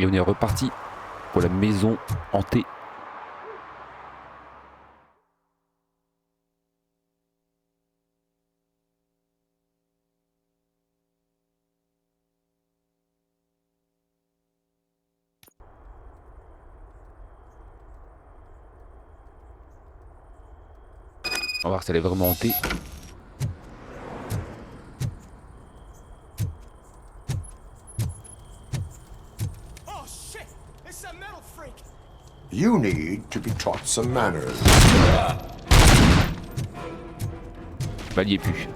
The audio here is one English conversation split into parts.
Et on est reparti pour la maison hantée. On va voir si elle est vraiment hantée. You need to be taught some manners. Bah, il y est plus.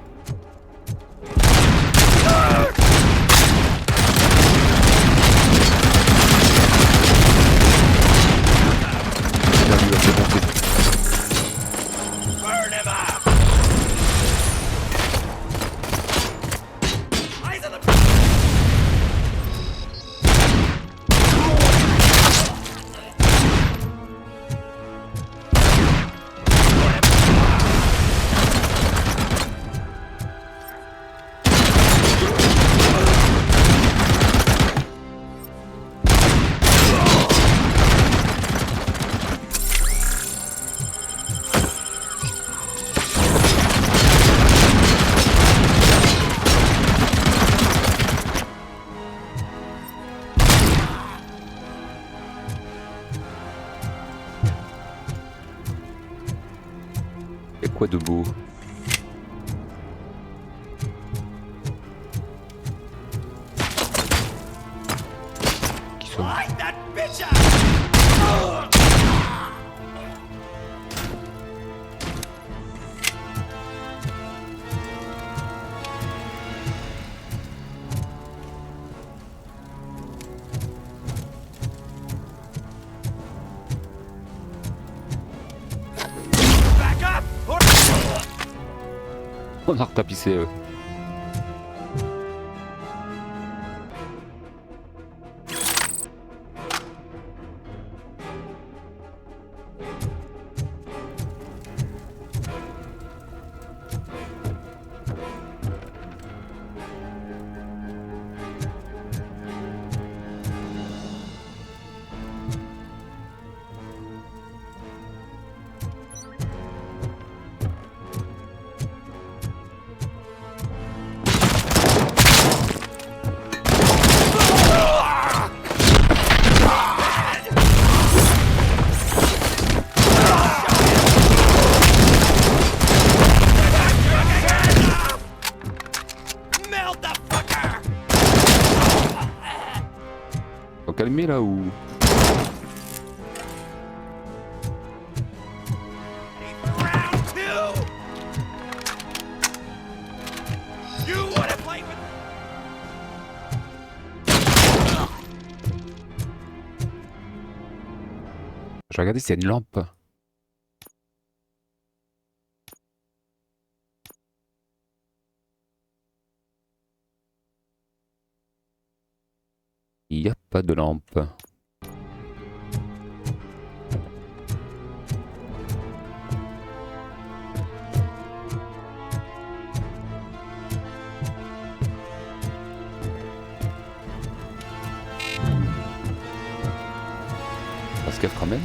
Là, lui, il va se monter. Et quoi de beau? Qui sont... On a retapissé. Faut calmer là ou... Je vais regarder s'il y a une lampe. Il n'y a pas de lampe. Parce qu'elle quand même.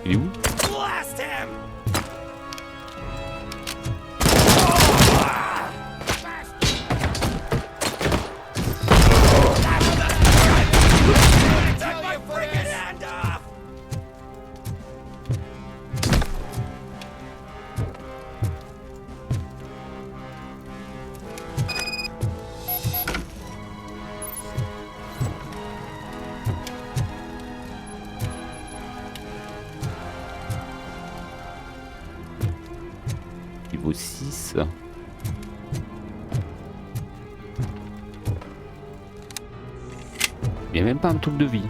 Il est où? 6. Il n'y a même pas un truc de vie.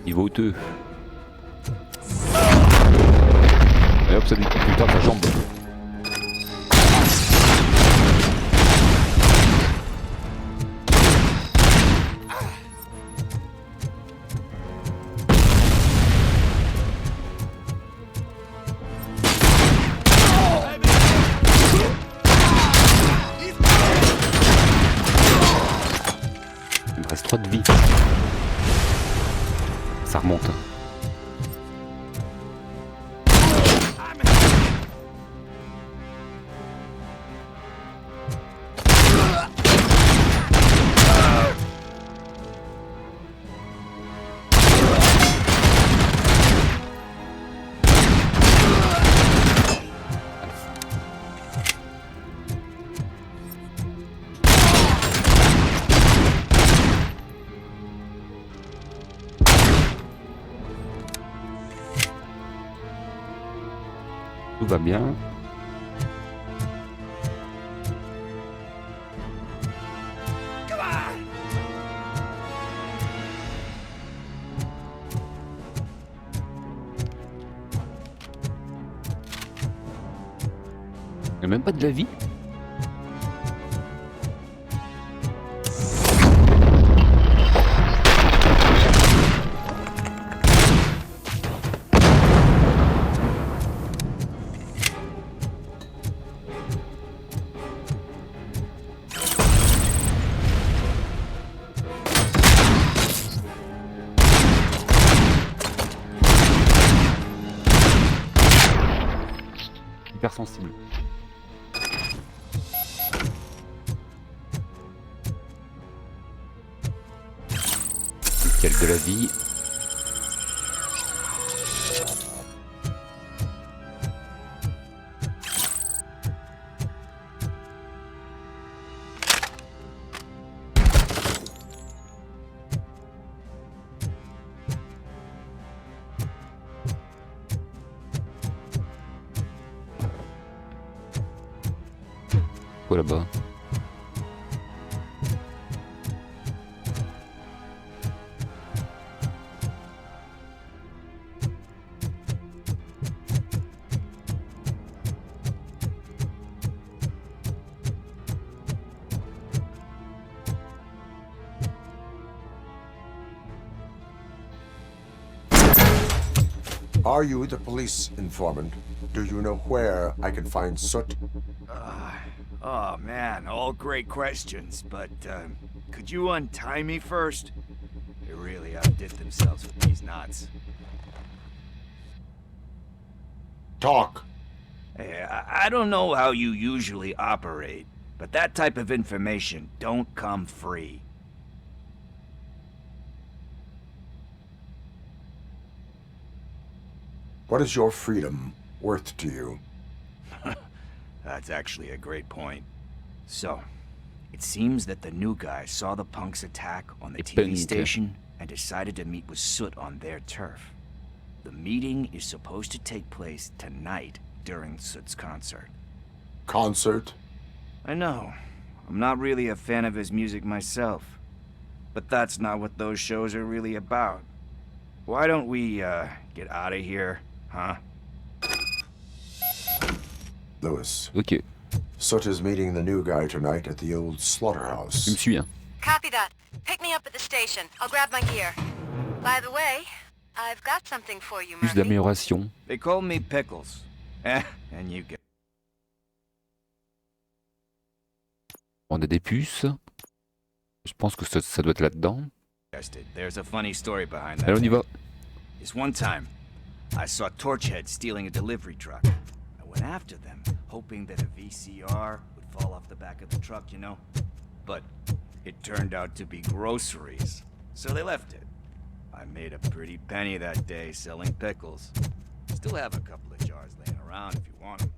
Niveau 2. Et hop, ça lui coupe putain sa jambe. Il me reste 3 de vie. Ça remonte. Tout va bien. Il n'y a même pas de la vie. Sensible. Nickel de la vie. Quoi là-bas? Are you the police informant? Do you know where I can find Soot? Oh man, all great questions, but could you untie me first? They really outdid themselves with these knots. Talk. Hey, I don't know how you usually operate, but that type of information don't come free. What is your freedom worth to you? That's actually a great point. So, it seems that the new guy saw the punks attack on the TV station and decided to meet with Soot on their turf. The meeting is supposed to take place tonight during Soot's concert. Concert? I know. I'm not really a fan of his music myself. But that's not what those shows are really about. Why don't we, get out of here, huh? Lewis. Ok. Soot is meeting the new guy tonight at the old Tu me slaughterhouse. suis, hein. Copy that. Pick me up at the station. I'll grab my gear. By the way, I've got something for you, Plus Murphy. d'amélioration. They call me Pickles. And you get... On a des puces. Je pense que ça doit être là-dedans. There's a funny story behind that. Allez, on y va. This one time, I saw Torchhead stealing a delivery truck. I went after them, hoping that a VCR would fall off the back of the truck, you know? But it turned out to be groceries, so they left it. I made a pretty penny that day selling pickles. Still have a couple of jars laying around if you want them.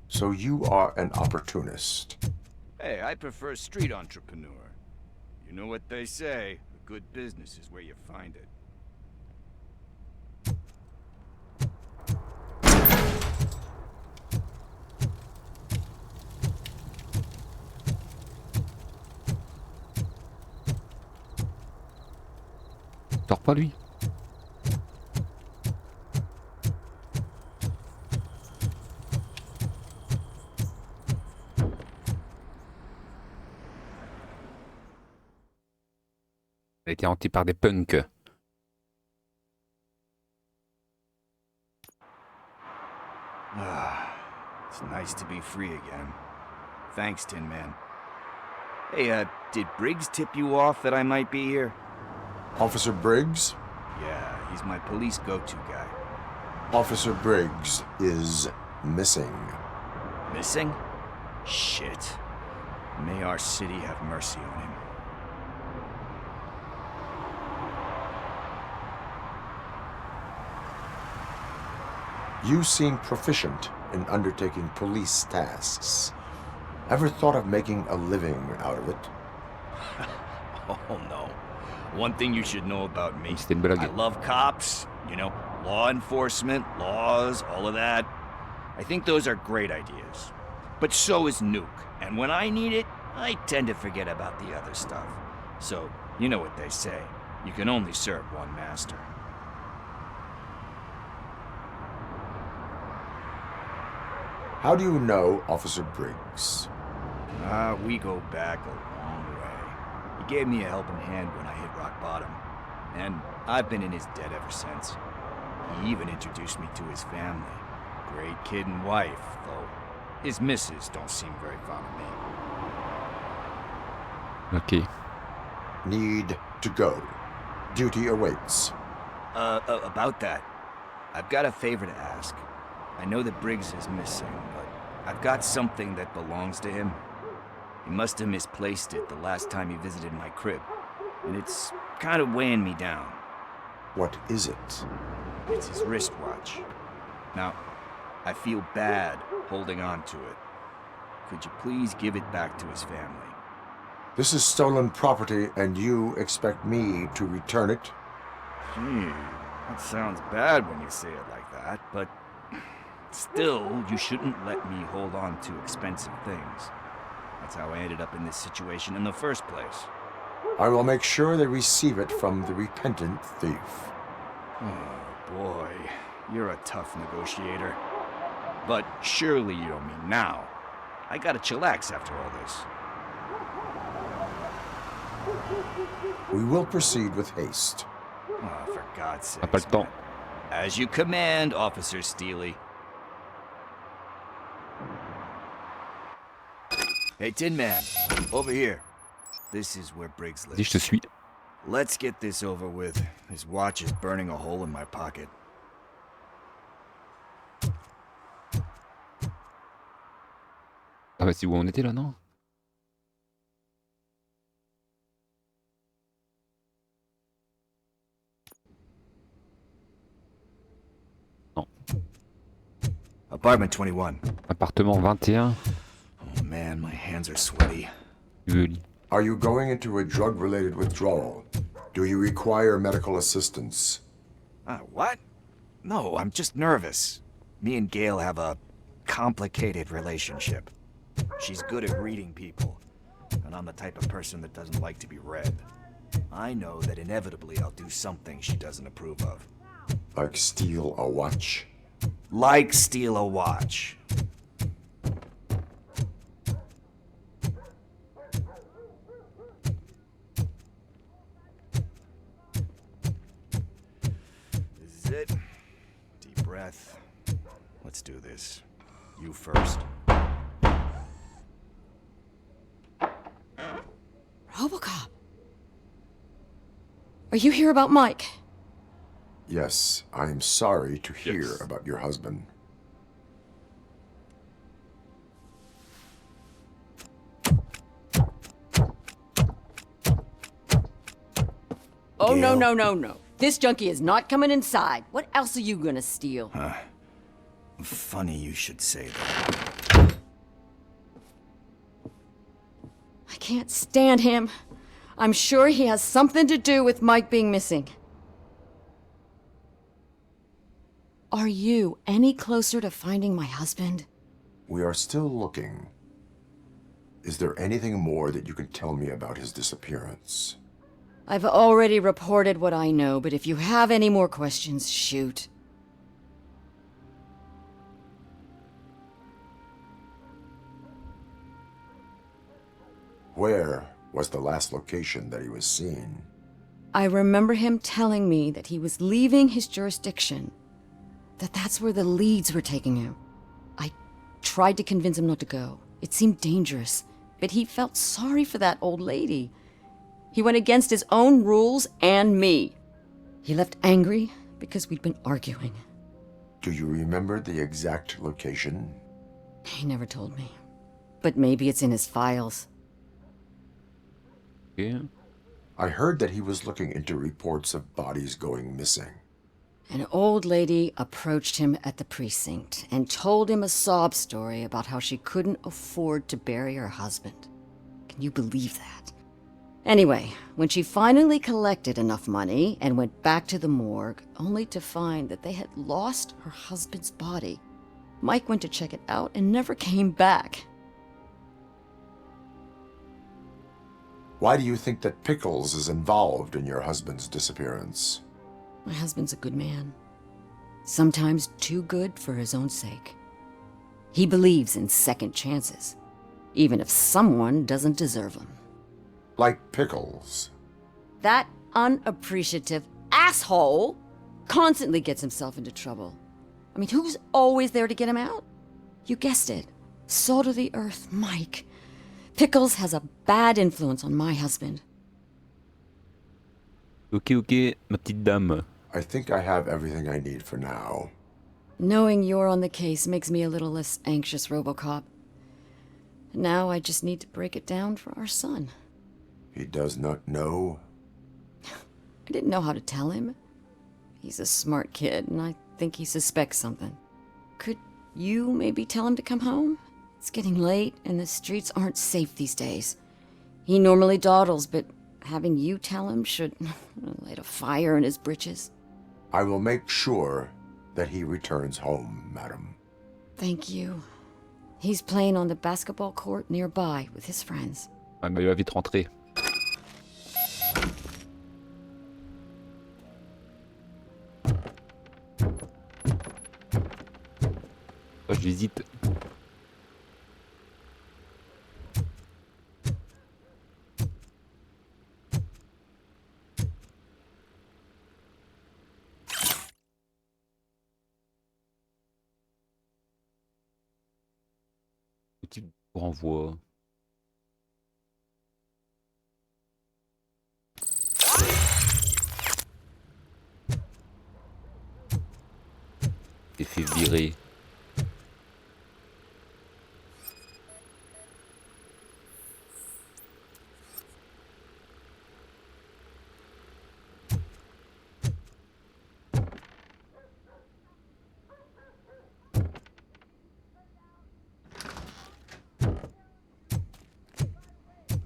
So you are an opportunist. Hey, I prefer street entrepreneur. You know what they say, a good business is where you find it. Sors pas lui. Elle a été hantée par des punks. It's nice to be free again. Thanks, Tin Man. Hey, did Briggs tip you off that I might be here? Officer Briggs? Yeah, he's my police go-to guy. Officer Briggs is missing. Missing? Shit. May our city have mercy on him. You seem proficient in undertaking police tasks. Ever thought of making a living out of it? Oh no. One thing you should know about me. C'était une blague. I love cops, you know, law enforcement, laws, all of that. I think those are great ideas. But so is Nuke. And when I need it, I tend to forget about the other stuff. So, you know what they say. You can only serve one master. How do you know Officer Briggs? We go back a long way. He gave me a helping hand when I hit rock bottom. And I've been in his debt ever since. He even introduced me to his family. Great kid and wife, though his missus don't seem very fond of me. Ok. Need to go. Duty awaits. About that, I've got a favor to ask. I know that Briggs is missing, but I've got something that belongs to him. He must have misplaced it the last time he visited my crib, and it's kind of weighing me down. What is it? It's his wristwatch. Now, I feel bad holding on to it. Could you please give it back to his family? This is stolen property, and you expect me to return it? Gee, that sounds bad when you say it like that, but still, you shouldn't let me hold on to expensive things. That's how I ended up in this situation in the first place. I will make sure they receive it from the repentant thief. Oh boy, you're a tough negotiator. But surely you don't mean now. I gotta chillax after all this. We will proceed with haste. Oh, for God's sake. T'as pas le temps. As you command, Officer Steely. Hey, Tin Man, over here. This is where Briggs Dis, je lives. te suis. Let's get this over with. His watch is burning a hole in my pocket. Ah bah c'est où on était là, non? Non. Apartment 21. Appartement 21. Oh man, my hands are sweaty. Vassili. Are you going into a drug-related withdrawal? Do you require medical assistance? What? No, I'm just nervous. Me and Gail have a complicated relationship. She's good at reading people, and I'm the type of person that doesn't like to be read. I know that inevitably I'll do something she doesn't approve of. Like steal a watch? Like steal a watch. This is it. Deep breath. Let's do this. You first. RoboCop! Are you here about Mike? Yes, I am sorry to hear Yes. about your husband. Oh, Gail? no. This junkie is not coming inside. What else are you gonna steal? Funny you should say that. I can't stand him. I'm sure he has something to do with Mike being missing. Are you any closer to finding my husband? We are still looking. Is there anything more that you can tell me about his disappearance? I've already reported what I know, but if you have any more questions, shoot. Where was the last location that he was seen? I remember him telling me that he was leaving his jurisdiction, that's where the leads were taking him. I tried to convince him not to go. It seemed dangerous, but he felt sorry for that old lady. He went against his own rules and me. He left angry because we'd been arguing. Do you remember the exact location? He never told me. But maybe it's in his files. Yeah. I heard that he was looking into reports of bodies going missing. An old lady approached him at the precinct and told him a sob story about how she couldn't afford to bury her husband. Can you believe that? Anyway, when she finally collected enough money and went back to the morgue, only to find that they had lost her husband's body, Mike went to check it out and never came back. Why do you think that Pickles is involved in your husband's disappearance? My husband's a good man. Sometimes too good for his own sake. He believes in second chances, even if someone doesn't deserve them. Like Pickles. That unappreciative asshole constantly gets himself into trouble. I mean, who's always there to get him out? You guessed it. Salt of the earth, Mike. Pickles has a bad influence on my husband. Ok, ma petite dame. I think I have everything I need for now. Knowing you're on the case makes me a little less anxious, RoboCop. Now I just need to break it down for our son. He does not know? I didn't know how to tell him. He's a smart kid, and I think he suspects something. Could you maybe tell him to come home? It's getting late, and the streets aren't safe these days. He normally dawdles, but having you tell him should light a fire in his britches. I will make sure that he returns home, madam. Thank you. He's playing on the basketball court nearby with his friends. Ah, mais il va vite rentrer. Oh, j'hésite. Petit renvoi. T'es fait virer.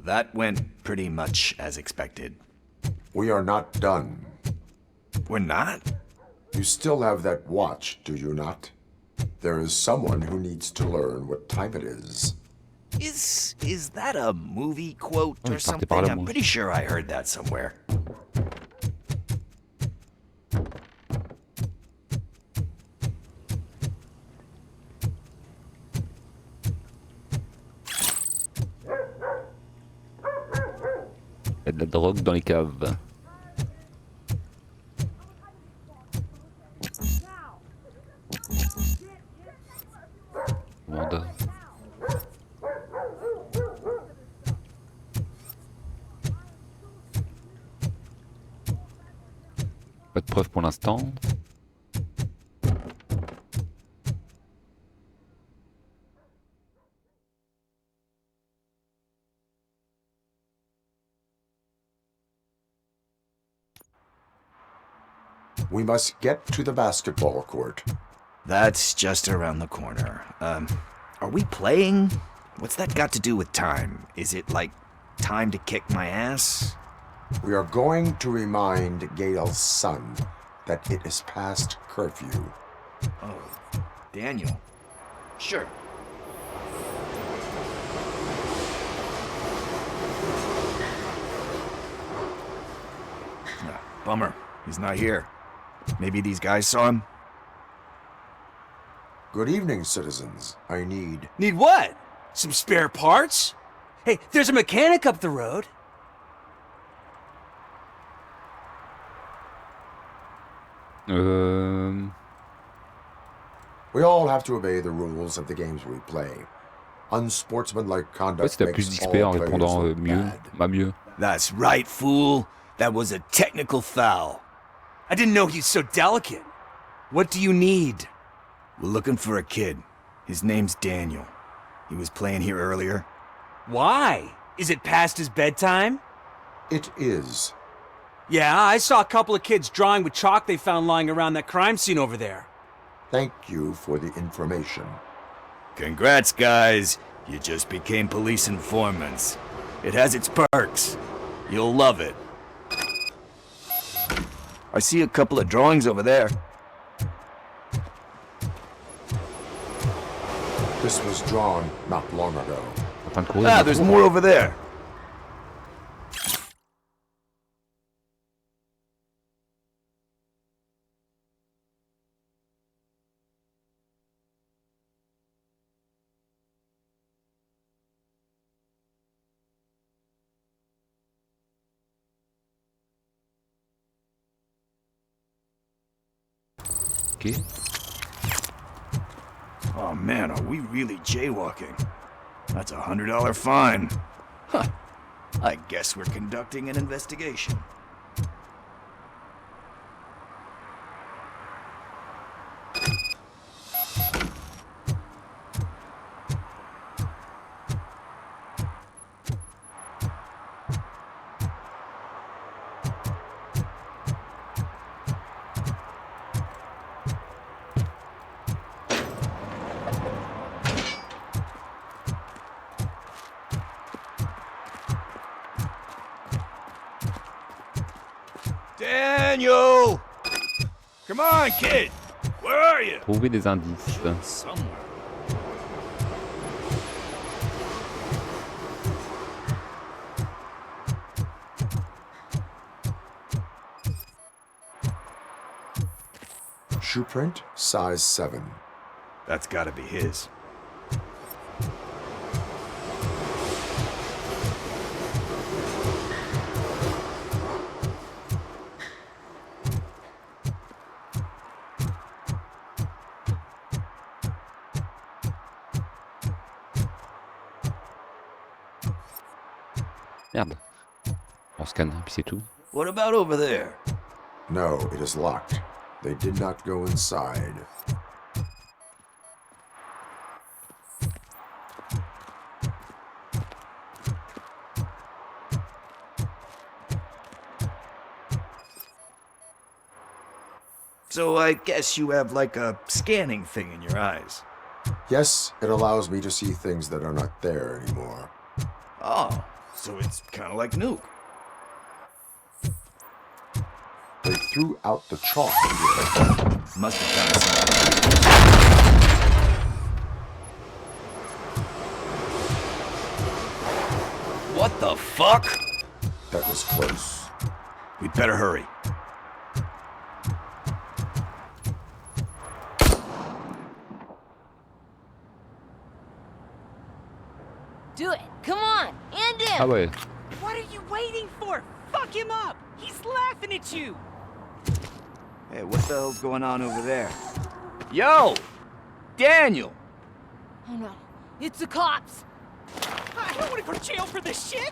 That went pretty much as expected. We are not done. We're not? You still have that watch, do you not? There is someone who needs to learn what time it is. Is that a movie quote Oh, or il partait something? par là, I'm moi. pretty sure I heard that somewhere. Il y a de la drogue dans les caves. Mandat. Pas de preuves pour l'instant. We must get to the basketball court. That's just around the corner. Are we playing? What's that got to do with time? Is it like time to kick my ass? We are going to remind Gail's son that it is past curfew. Oh, Daniel. Sure. Bummer. He's not here. Maybe these guys saw him? Good evening, citizens. I need... Need what? Some spare parts? Hey, there's a mechanic up the road. We all have to obey the rules of the games we play. Unsportsmanlike Ouais, conduct c'était plus makes discret en all répondant players look mieux. bad. Bah mieux. That's right, fool. That was a technical foul. I didn't know he's so delicate. What do you need? We're looking for a kid. His name's Daniel. He was playing here earlier. Why? Is it past his bedtime? It is. Yeah, I saw a couple of kids drawing with chalk they found lying around that crime scene over there. Thank you for the information. Congrats, guys. You just became police informants. It has its perks. You'll love it. I see a couple of drawings over there. This was drawn not long ago. En train de courir. Ah, there's more over there. Ok. Oh man, are we really jaywalking? That's $100 fine. Huh. I guess we're conducting an investigation. Daniel! Come on, kid! Where are you? Trouver des indices. Somewhere. Shoe print, size 7. That's gotta be his. Merde. On scanne, puis c'est tout. What about over there? No, it is locked. They did not go inside. So I guess you have like a scanning thing in your eyes. Yes, it allows me to see things that are not there anymore. Oh, so it's kind of like Nuke. They threw out the chalk here. Must have done something. What the fuck? That was close. We'd better hurry. Do it. Come on. End him. Ah ouais. What are you waiting for? Fuck him up. He's laughing at you. Hey, what the hell's going on over there? Yo! Daniel! Oh no. It's the cops. I don't want to go to jail for this shit.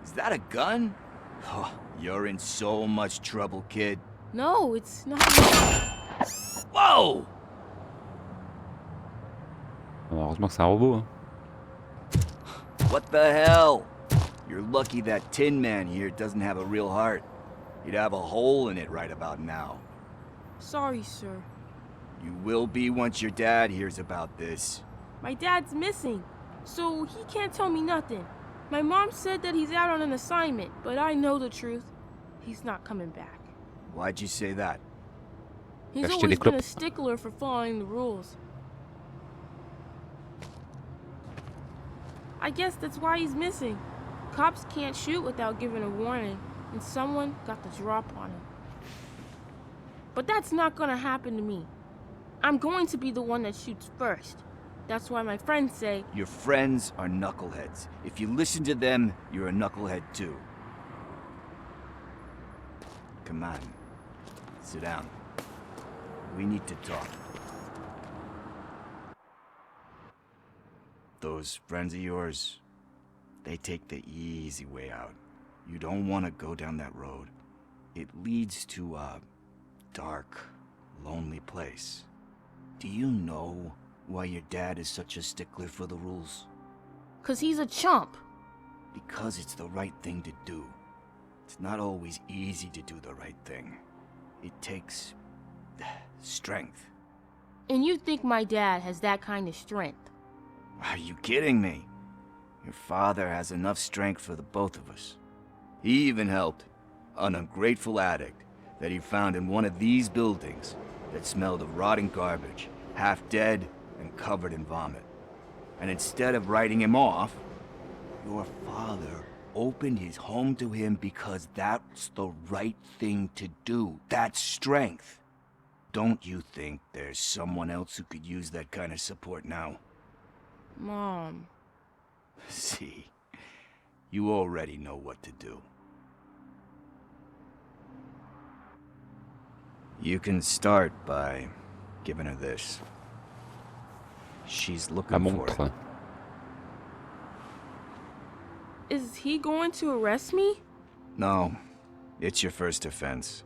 Is that a gun? Oh, you're in so much trouble, kid. No, it's not. Whoa! Heureusement que c'est un robot. Hein. What the hell? You're lucky that Tin Man here doesn't have a real heart. He'd have a hole in it right about now. Sorry, sir. You will be once your dad hears about this. My dad's missing, so he can't tell me nothing. My mom said that he's out on an assignment, but I know the truth. He's not coming back. Why'd you say that? He's Acheter always des been a clopes. stickler for following the rules. I guess that's why he's missing. Cops can't shoot without giving a warning, and someone got the drop on him. But that's not gonna happen to me. I'm going to be the one that shoots first. That's why my friends say, Your friends are knuckleheads. If you listen to them, you're a knucklehead too. Come on. Sit down. We need to talk. Those friends of yours, they take the easy way out. You don't want to go down that road. It leads to a dark, lonely place. Do you know why your dad is such a stickler for the rules? 'cause he's a chump. Because it's the right thing to do. It's not always easy to do the right thing. It takes strength. And you think my dad has that kind of strength? Are you kidding me? Your father has enough strength for the both of us. He even helped an ungrateful addict that he found in one of these buildings that smelled of rotting garbage, half dead and covered in vomit. And instead of writing him off, your father opened his home to him because that's the right thing to do. That's strength. Don't you think there's someone else who could use that kind of support now? Mom. See, you already know what to do. You can start by giving her this. She's La looking for it. montre. Is he going to arrest me? No, it's your first offense.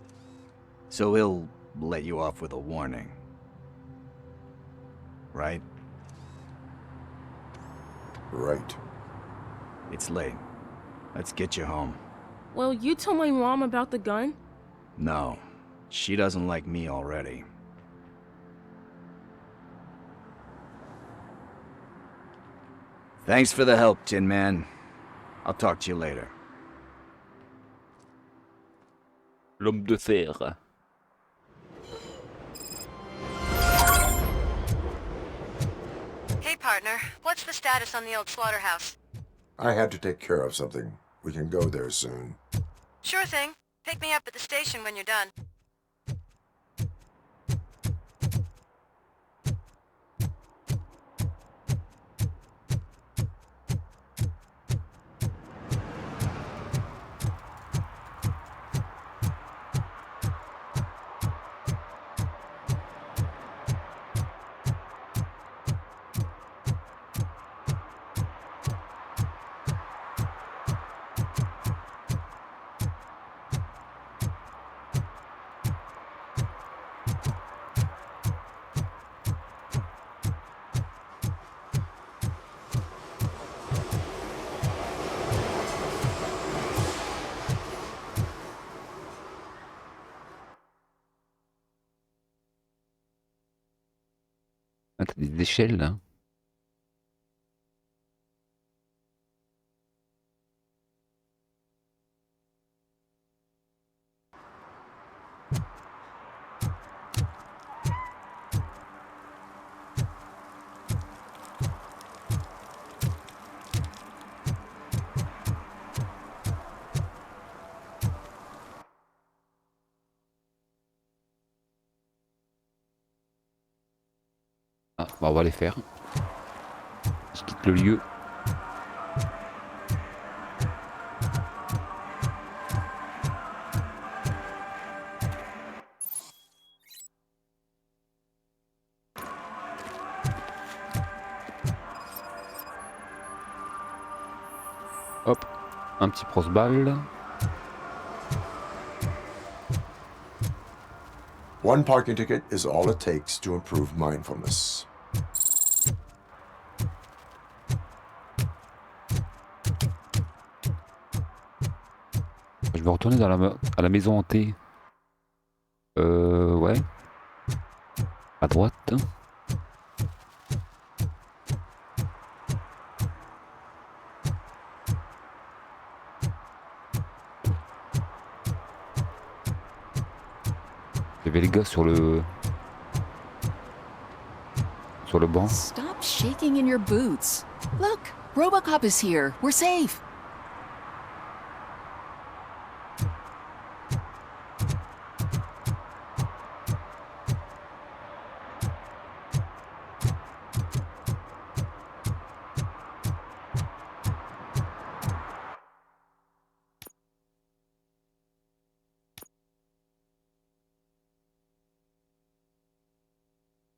So he'll let you off with a warning. Right? Right. It's late. Let's get you home. Well, you told my mom about the gun? No, she doesn't like me already. Thanks for the help, Tin Man. I'll talk to you later. L'homme de fer. Hey, partner. What's the status on the old slaughterhouse? I had to take care of something. We can go there soon. Sure thing. Pick me up at the station when you're done. Ah, t'as des échelles là. Ah, bah, on va les faire. Je quitte le lieu. Hop, un petit crossball. One parking ticket is all it takes to improve mindfulness. Je vais retourner dans à la maison hantée. Ouais. À droite. Il y avait les gars sur le banc. Stop shaking in your boots. Look, RoboCop is here. We're safe.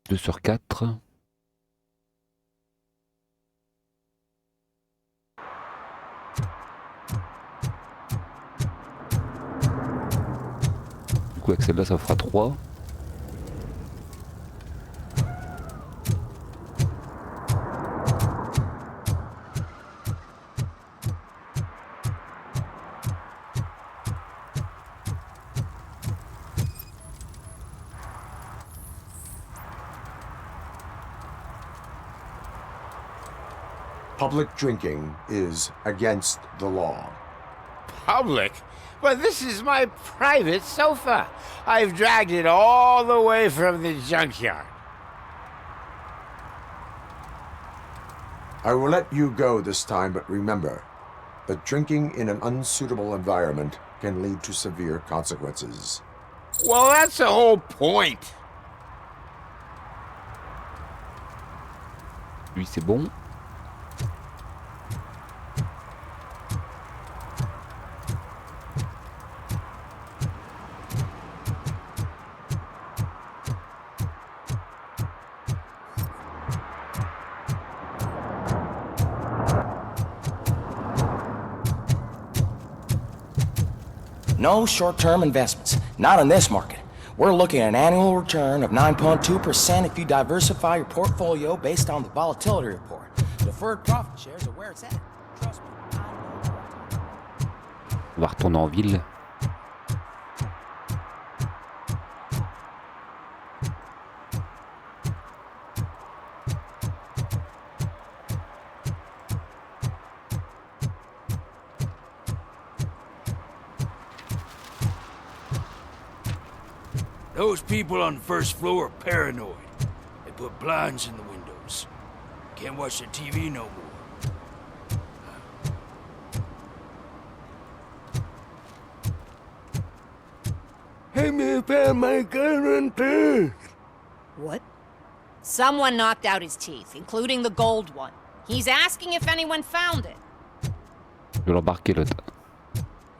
Deux sur 4. Du coup avec celle-là ça fera 3. Public drinking is against the law. Public? But this is my private sofa. I've dragged it all the way from the junkyard. I will let you go this time, but remember that drinking in an unsuitable environment can lead to severe consequences. Well, that's the whole point. Lui c'est bon. No short-term investments, not in this market. We're looking at an annual return of 9.2% if you diversify your portfolio based on the volatility report. Deferred profit shares are where it's at. Trust me. On va retourner en ville. Those people on the first floor are paranoid. They put blinds in the windows. Can't watch the TV no more. Hey, me found my gun and purse. What? Someone knocked out his teeth, including the gold one. He's asking if anyone found it. Je vais l'embarquer l'autre.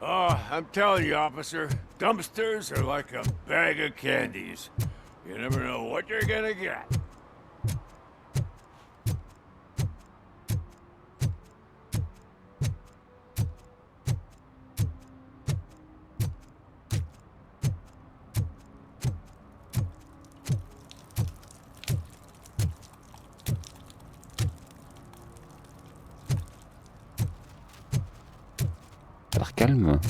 Oh, I'm telling you, officer, dumpsters are like a bag of candies. You never know what you're gonna get. Ça a l'air calme.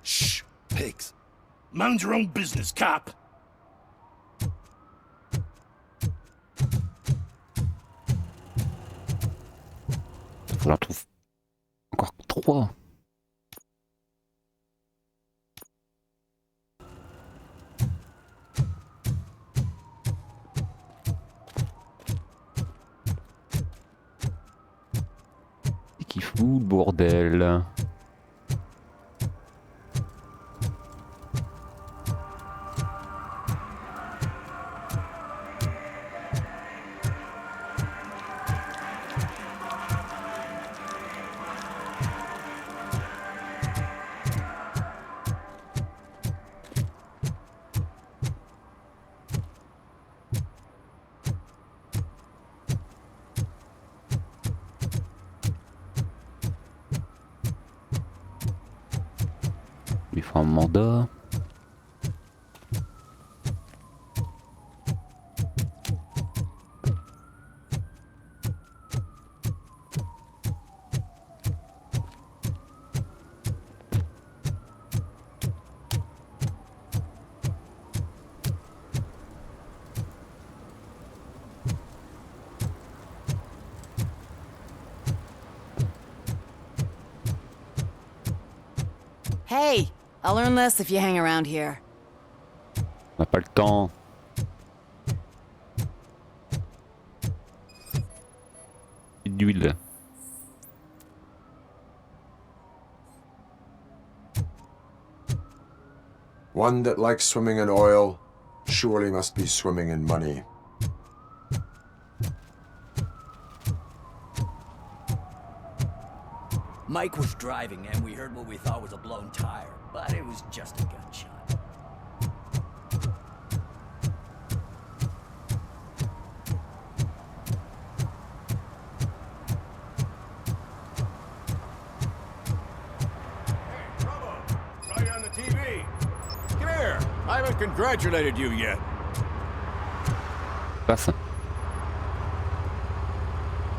Shh, pigs. Mind your own business, cop. Faut que j'en trouve encore 3. Et qui fout le bordel. Il faut un mandat. Hey, I'll learn less if you hang around here. On n'a pas le temps. D'huile. One that likes swimming in oil surely must be swimming in money. Mike was driving and we heard what we thought was a blown tire, but it was just a gunshot. I haven't congratulated you yet. Passe.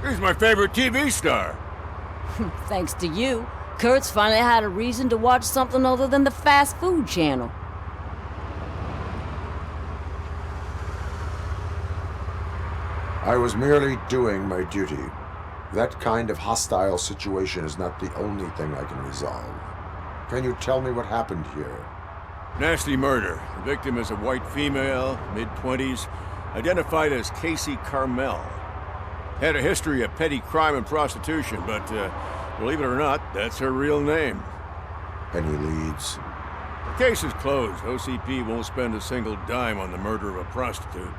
He's my favorite TV star. Thanks to you, Kurt's finally had a reason to watch something other than the fast food channel. I was merely doing my duty. That kind of hostile situation is not the only thing I can resolve. Can you tell me what happened here? Nasty murder. The victim is a white female, mid-20s, identified as Casey Carmel. Had a history of petty crime and prostitution, but believe it or not, that's her real name. Any leads? The case is closed. OCP won't spend a single dime on the murder of a prostitute.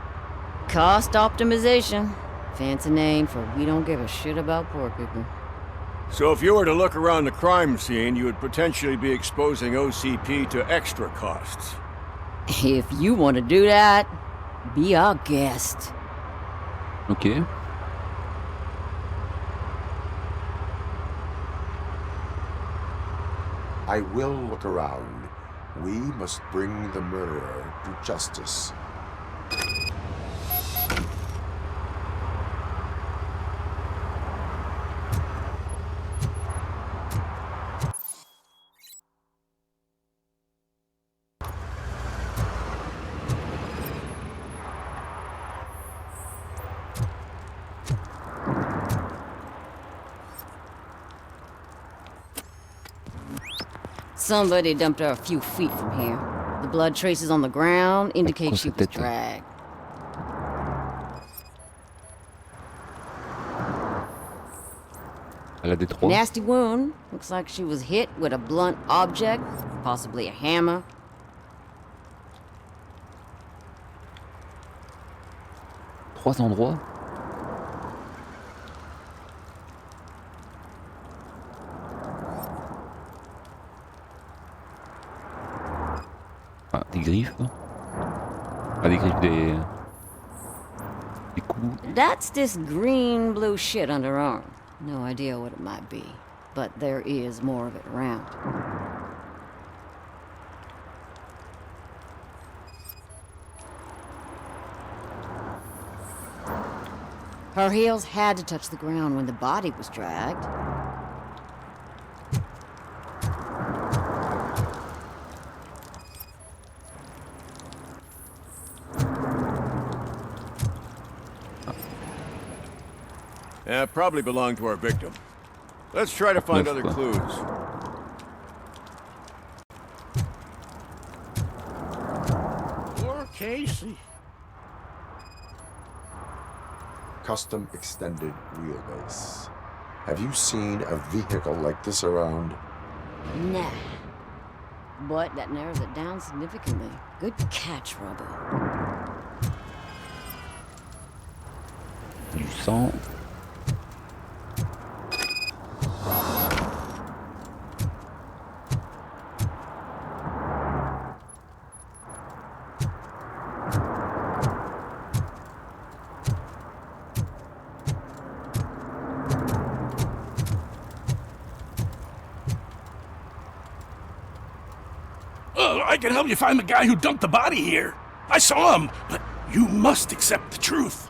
Cost optimization. Fancy name for we don't give a shit about poor people. So if you were to look around the crime scene, you would potentially be exposing OCP to extra costs. If you want to do that, be our guest. Ok. I will look around. We must bring the murderer to justice. Somebody dumped her a few feet from here. The blood traces on the ground indicate she was dragged. Elle a des trois. Nasty wound. Looks like she was hit with a blunt object, possibly a hammer. Trois endroits. Ah, des griffes. Ah, des griffes, des coups. That's this green blue shit under her arm. No idea what it might be, but there is more of it around. Her heels had to touch the ground when the body was dragged. Probably belonged to our victim. Let's try to find other clues. Poor Casey. Custom extended wheelbase. Have you seen a vehicle like this around? Nah. But that narrows it down significantly. Good catch, Robo. Du sang. I can help you find the guy who dumped the body here. I saw him, but you must accept the truth.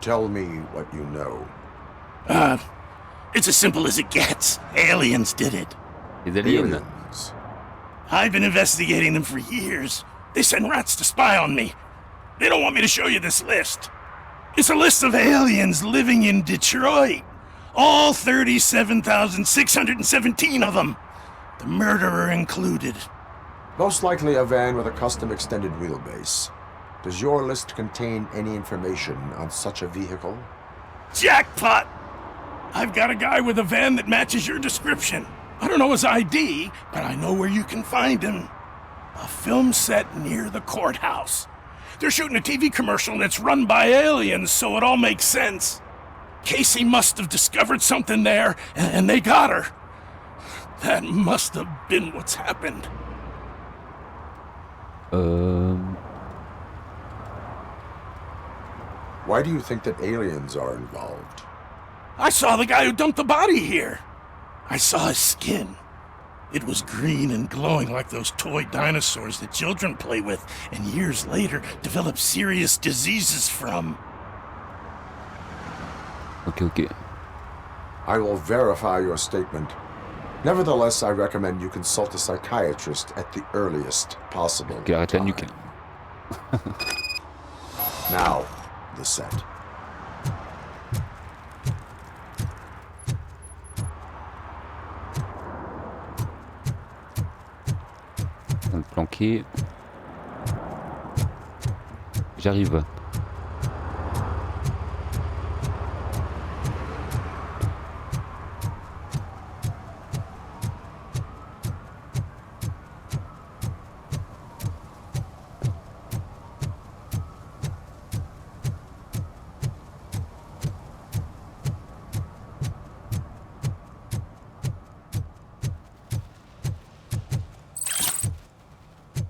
Tell me what you know. It's as simple as it gets. Aliens did it. Aliens? I've been investigating them for years. They send rats to spy on me. They don't want me to show you this list. It's a list of aliens living in Detroit. All 37,617 of them. the murderer included. Most likely a van with a custom extended wheelbase. Does your list contain any information on such a vehicle? Jackpot! I've got a guy with a van that matches your description. I don't know his ID, but I know where you can find him. A film set near the courthouse. They're shooting a TV commercial and it's run by aliens, so it all makes sense. Casey must have discovered something there, and they got her. That must have been what's happened. Why do you think that aliens are involved? I saw the guy who dumped the body here. I saw his skin. It was green and glowing like those toy dinosaurs that children play with and years later develop serious diseases from. Okay. I will verify your statement. Nevertheless, I recommend you consult a psychiatrist at the earliest possible time. Now, the set. On est planqué. J'arrive.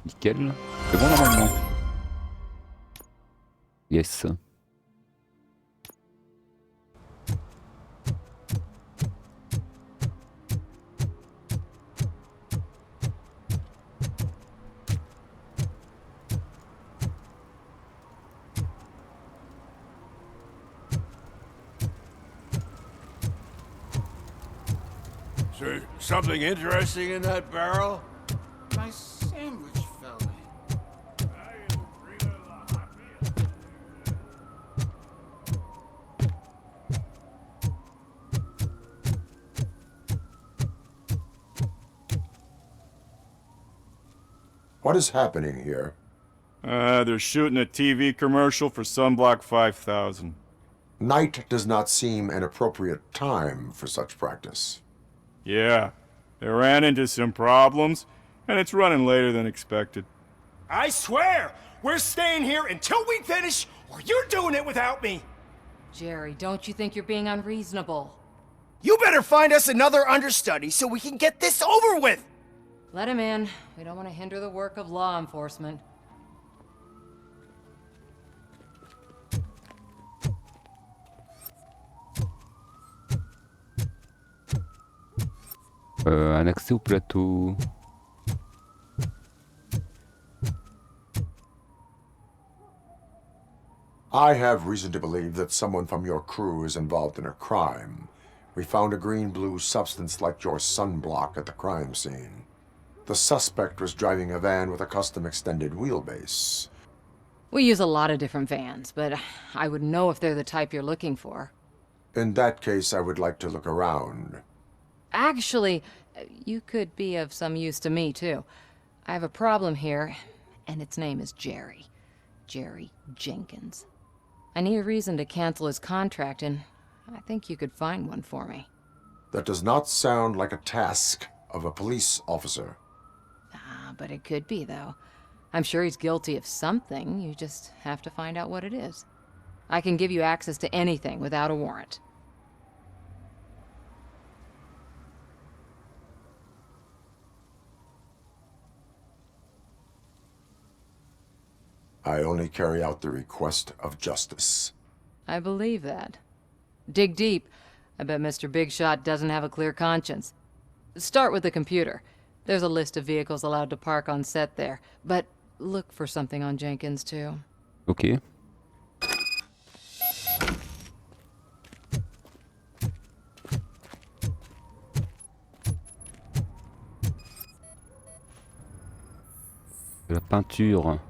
Nickel. C'est bon normalement. Yes. Is there something interesting in that barrel? My sandwich fell in. What is happening here? They're shooting a TV commercial for Sunblock 5000. Night does not seem an appropriate time for such practice. Yeah, they ran into some problems, and it's running later than expected. I swear, we're staying here until we finish, or you're doing it without me! Jerry, don't you think you're being unreasonable? You better find us another understudy so we can get this over with! Let him in. We don't want to hinder the work of law enforcement. Un accès au plateau. I have reason to believe that someone from your crew is involved in a crime. We found a green-blue substance like your sunblock at the crime scene. The suspect was driving a van with a custom extended wheelbase. We use a lot of different vans, but I wouldn't know if they're the type you're looking for. In that case, I would like to look around. Actually, you could be of some use to me, too. I have a problem here, and its name is Jerry. Jerry Jenkins. I need a reason to cancel his contract, and I think you could find one for me. That does not sound like a task of a police officer. But it could be, though. I'm sure he's guilty of something. You just have to find out what it is. I can give you access to anything without a warrant. I only carry out the request of justice. I believe that. Dig deep. I bet Mr. Big Shot doesn't have a clear conscience. Start with the computer. There's a list of vehicles allowed to park on set there, but look for something on Jenkins, too. Ok. De la peinture.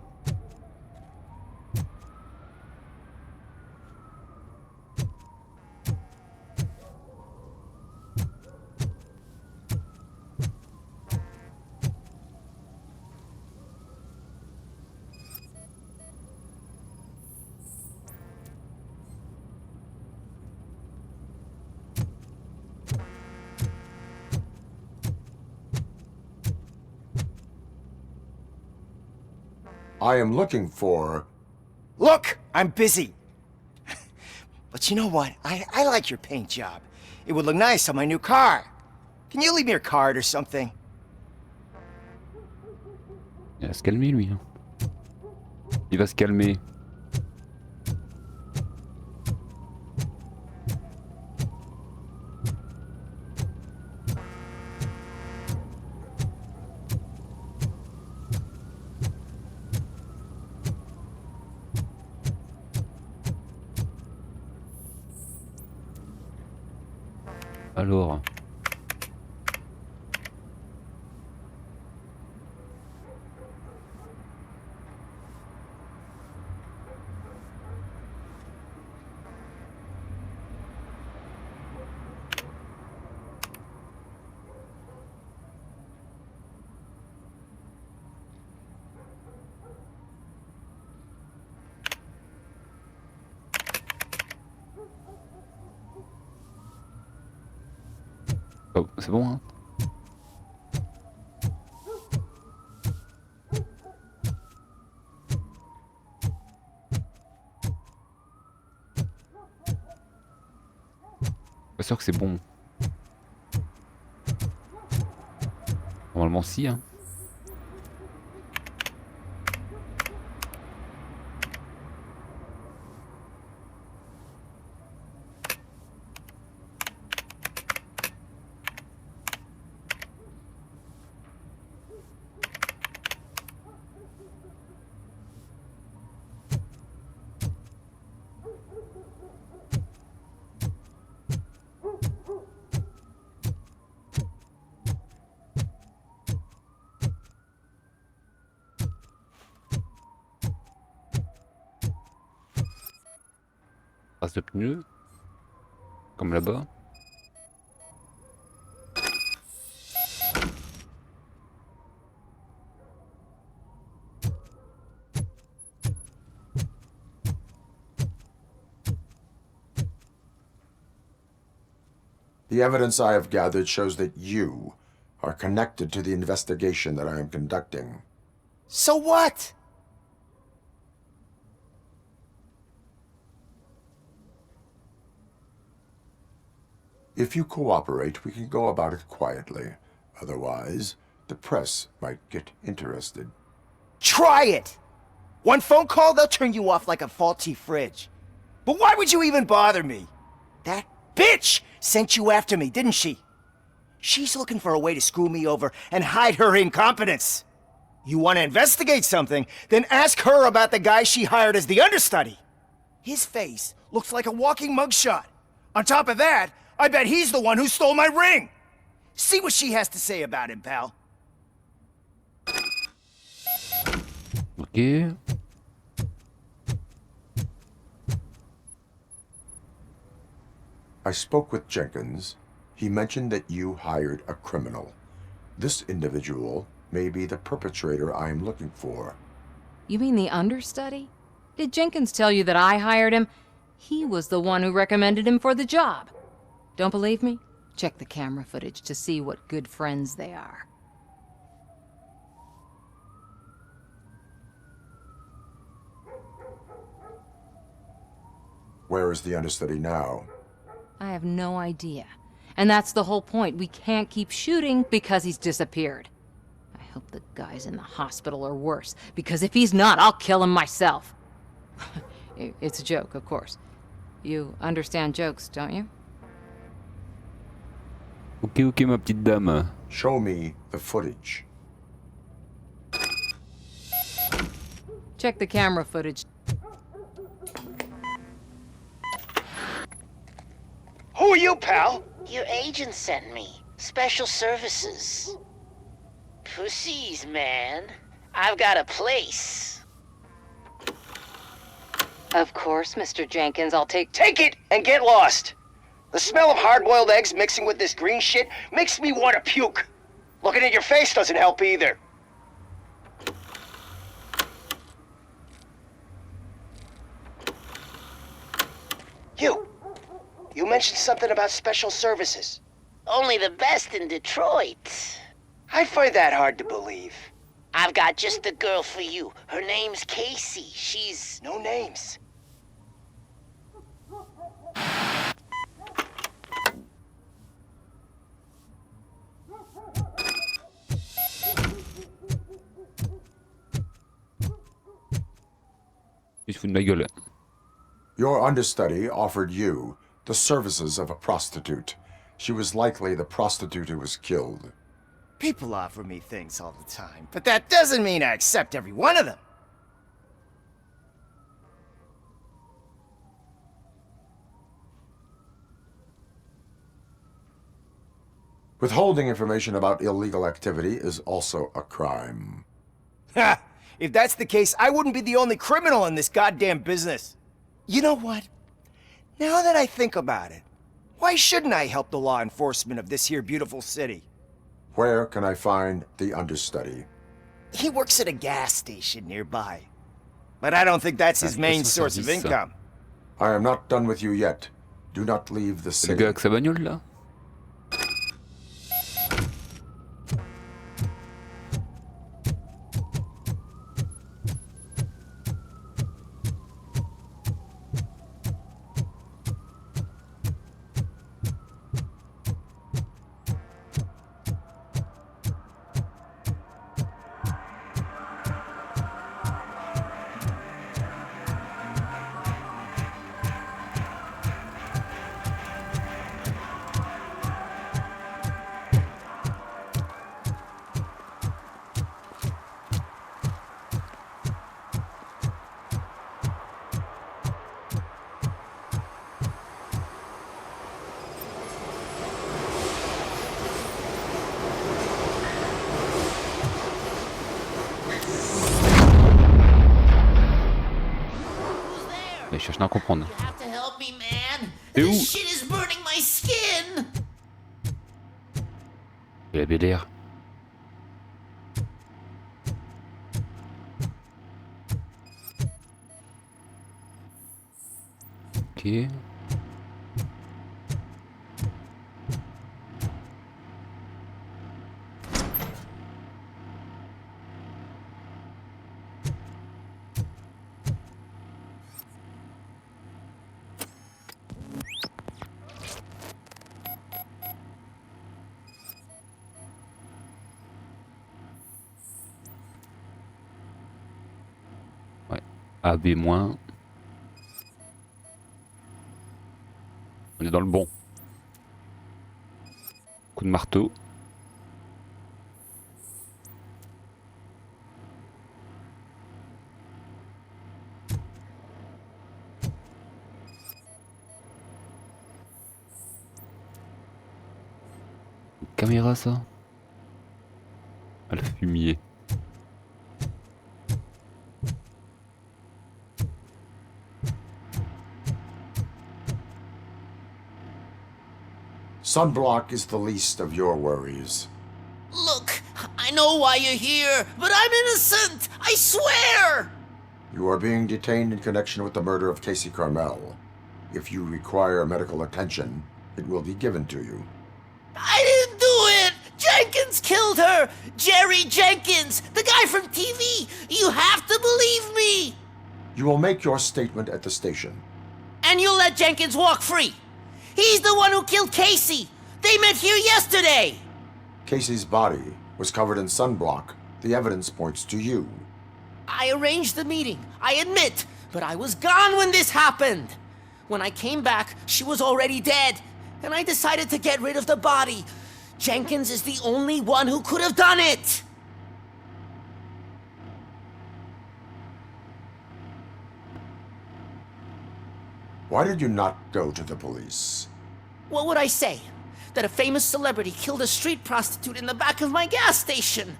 I am looking for... Look, I'm busy. But you know what? I like your paint job. It would look nice on my new car. Can you leave me your card or something? Il va se calmer lui. Hein. Il va se calmer. Alors. Oh, c'est bon, hein? Pas sûr que c'est bon. Normalement, si, hein. Trace de pneus, comme là-bas. The evidence I have gathered shows that you are connected to the investigation that I am conducting. So what? If you cooperate, we can go about it quietly. Otherwise, the press might get interested. Try it! One phone call, they'll turn you off like a faulty fridge. But why would you even bother me? That bitch sent you after me, didn't she? She's looking for a way to screw me over and hide her incompetence. You want to investigate something, then ask her about the guy she hired as the understudy. His face looks like a walking mugshot. On top of that, I bet he's the one who stole my ring. See what she has to say about him, pal. Ok. I spoke with Jenkins. He mentioned that you hired a criminal. This individual may be the perpetrator I am looking for. You mean the understudy? Did Jenkins tell you that I hired him? He was the one who recommended him for the job. Don't believe me? Check the camera footage to see what good friends they are. Where is the understudy now? I have no idea. And that's the whole point. We can't keep shooting because he's disappeared. I hope the guy's in the hospital or worse, because if he's not, I'll kill him myself. It's a joke, of course. You understand jokes, don't you? Ok, ok, ma petite dame. Show me the footage. Check the camera footage. Who are you, pal? Your agent sent me. Special services. Pussies, man. I've got a place. Of course, Mr. Jenkins, I'll take Take it and get lost. The smell of hard-boiled eggs mixing with this green shit makes me want to puke. Looking at your face doesn't help either. You mentioned something about special services. Only the best in Detroit. I find that hard to believe. I've got just the girl for you. Her name's Casey. She's... No names. Il se fout de ma gueule. Your understudy offered you the services of a prostitute. She was likely the prostitute who was killed. People offer me things all the time, but that doesn't mean I accept every one of them. Withholding information about illegal activity is also a crime. Ha! If that's the case, I wouldn't be the only criminal in this goddamn business. You know what? Now that I think about it, why shouldn't I help the law enforcement of this here beautiful city? Where can I find the understudy? He works at a gas station nearby. But I don't think that's his main source of income. I am not done with you yet. Do not leave the Le city. gars avec sa bagnole là. Mais je cherche à comprendre. C'est où? Et la BDR. Ok. A, B-. On est dans le bon. Coup de marteau. Une caméra ça? Ah, le fumier. Sunblock is the least of your worries. Look, I know why you're here, but I'm innocent! I swear! You are being detained in connection with the murder of Casey Carmel. If you require medical attention, it will be given to you. I didn't do it! Jenkins killed her! Jerry Jenkins! The guy from TV! You have to believe me! You will make your statement at the station. And you'll let Jenkins walk free! He's the one who killed Casey! They met here yesterday! Casey's body was covered in sunblock. The evidence points to you. I arranged the meeting, I admit, but I was gone when this happened. When I came back, she was already dead, and I decided to get rid of the body. Jenkins is the only one who could have done it! Why did you not go to the police? What would I say? That a famous celebrity killed a street prostitute in the back of my gas station?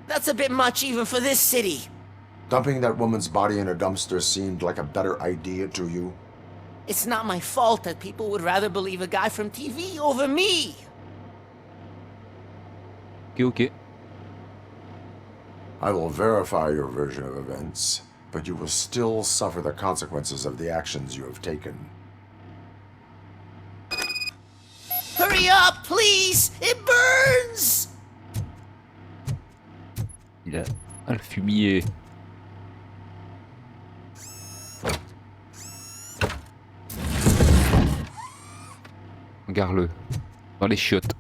That's a bit much even for this city. Dumping that woman's body in a dumpster seemed like a better idea to you? It's not my fault that people would rather believe a guy from TV over me. Okay. I will verify your version of events, but you will still suffer the consequences of the actions you have taken. Hurry up, please! It burns! Il a Ah, le fumier. Regarde-le. Dans les chiottes.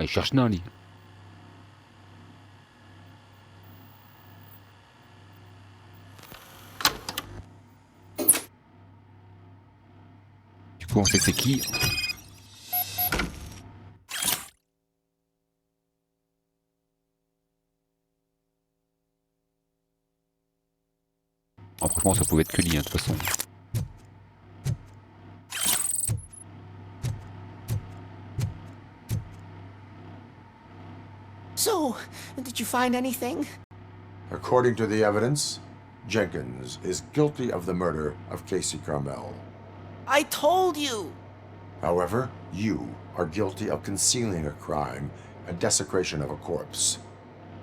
Il cherche nain, lui. Du coup, on sait c'est qui. Oh, franchement, ça pouvait être que lui, hein, de toute façon. So, did you find anything? According to the evidence, Jenkins is guilty of the murder of Casey Carmel. I told you! However, you are guilty of concealing a crime and desecration of a corpse.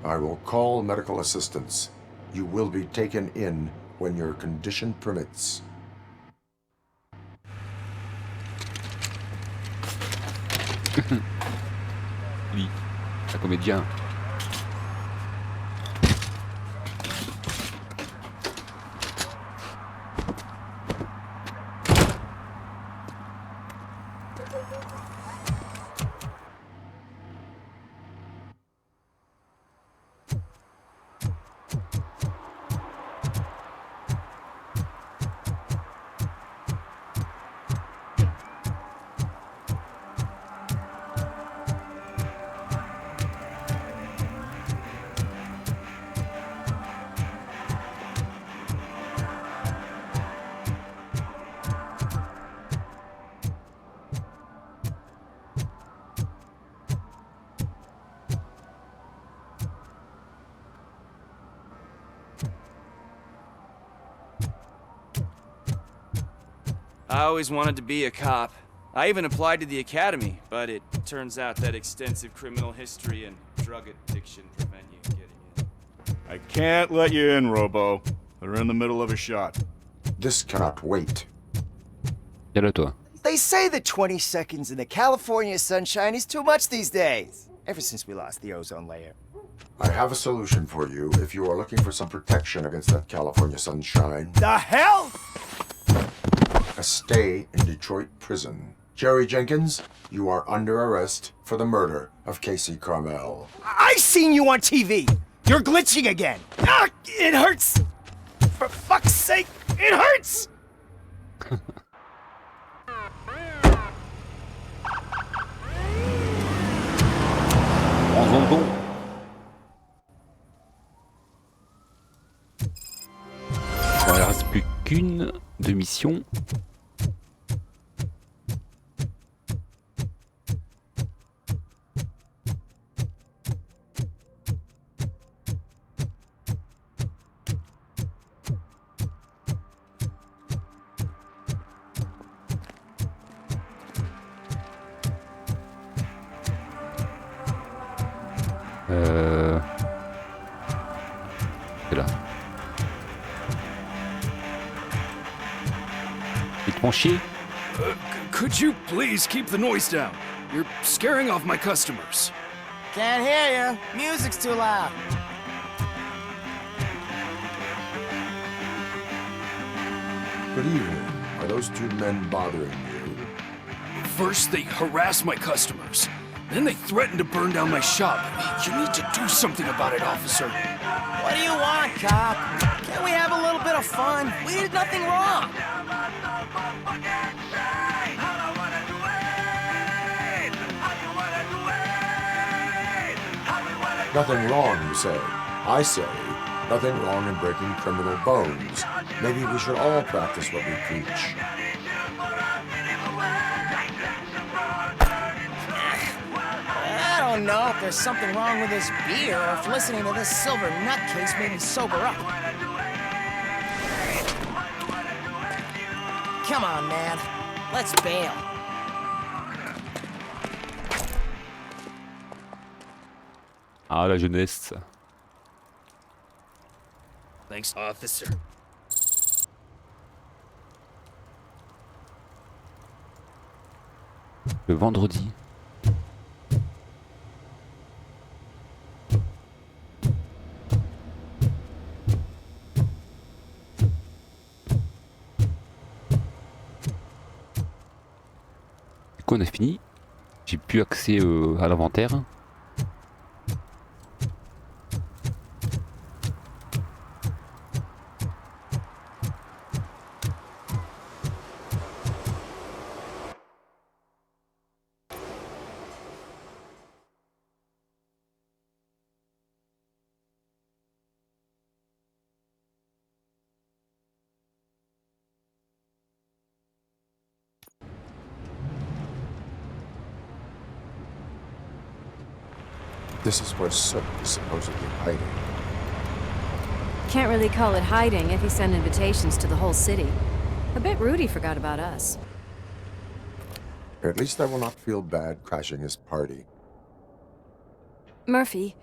I will call medical assistance. You will be taken in when your condition permits. Lui, un comédien. I always wanted to be a cop. I even applied to the academy, but it turns out that extensive criminal history and drug addiction prevent you getting in. I can't let you in, Robo. They're in the middle of a shot. This cannot wait. Viens-le, toi. They say that 20 seconds in the California sunshine is too much these days. Ever since we lost the ozone layer. I have a solution for you if you are looking for some protection against that California sunshine. The hell? A stay in Detroit prison. Jerry Jenkins, you are under arrest for the murder of Casey Carmel. I seen you on TV. You're glitching again. Ah, it hurts. For fuck's sake, it hurts. En bonbon. Bon, il ne reste plus qu'une de mission. C'est là. Ils te font chier? Could you please keep the noise down? You're scaring off my customers. Can't hear you. Music's too loud. Good evening. Are those two men bothering you? First, they harass my customers. Then they threaten to burn down my shop. You need to do something about it, officer. What do you want, cop? Can't we have a little bit of fun? We did nothing wrong. Nothing wrong, you say. I say, nothing wrong in breaking criminal bones. Maybe we should all practice what we preach. I don't know if there's something wrong with this beer or if listening to this silver nutcase made me sober up. Come on, man. Let's bail. Ah, la jeunesse. Thanks, officer. Le vendredi. Du coup, on a fini. J'ai plus accès à l'inventaire. This is where Soot is supposedly hiding. Can't really call it hiding if he sent invitations to the whole city. A bit rude he forgot about us. At least I will not feel bad crashing his party. Murphy,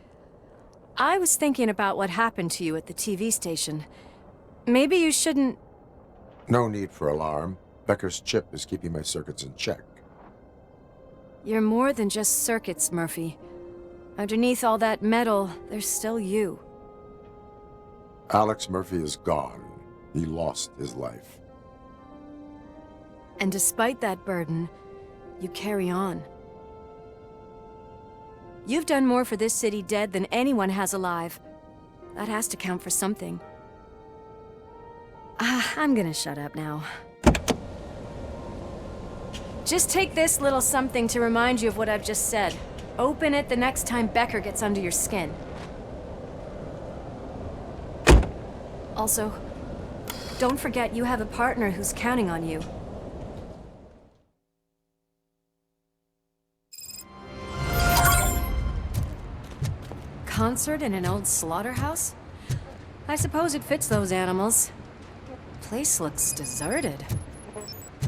I was thinking about what happened to you at the TV station. Maybe you shouldn't... No need for alarm. Becker's chip is keeping my circuits in check. You're more than just circuits, Murphy. Underneath all that metal, there's still you. Alex Murphy is gone. He lost his life. And despite that burden, you carry on. You've done more for this city dead than anyone has alive. That has to count for something. I'm gonna shut up now. Just take this little something to remind you of what I've just said. Open it the next time Becker gets under your skin. Also, don't forget you have a partner who's counting on you. Concert in an old slaughterhouse? I suppose it fits those animals. Place looks deserted.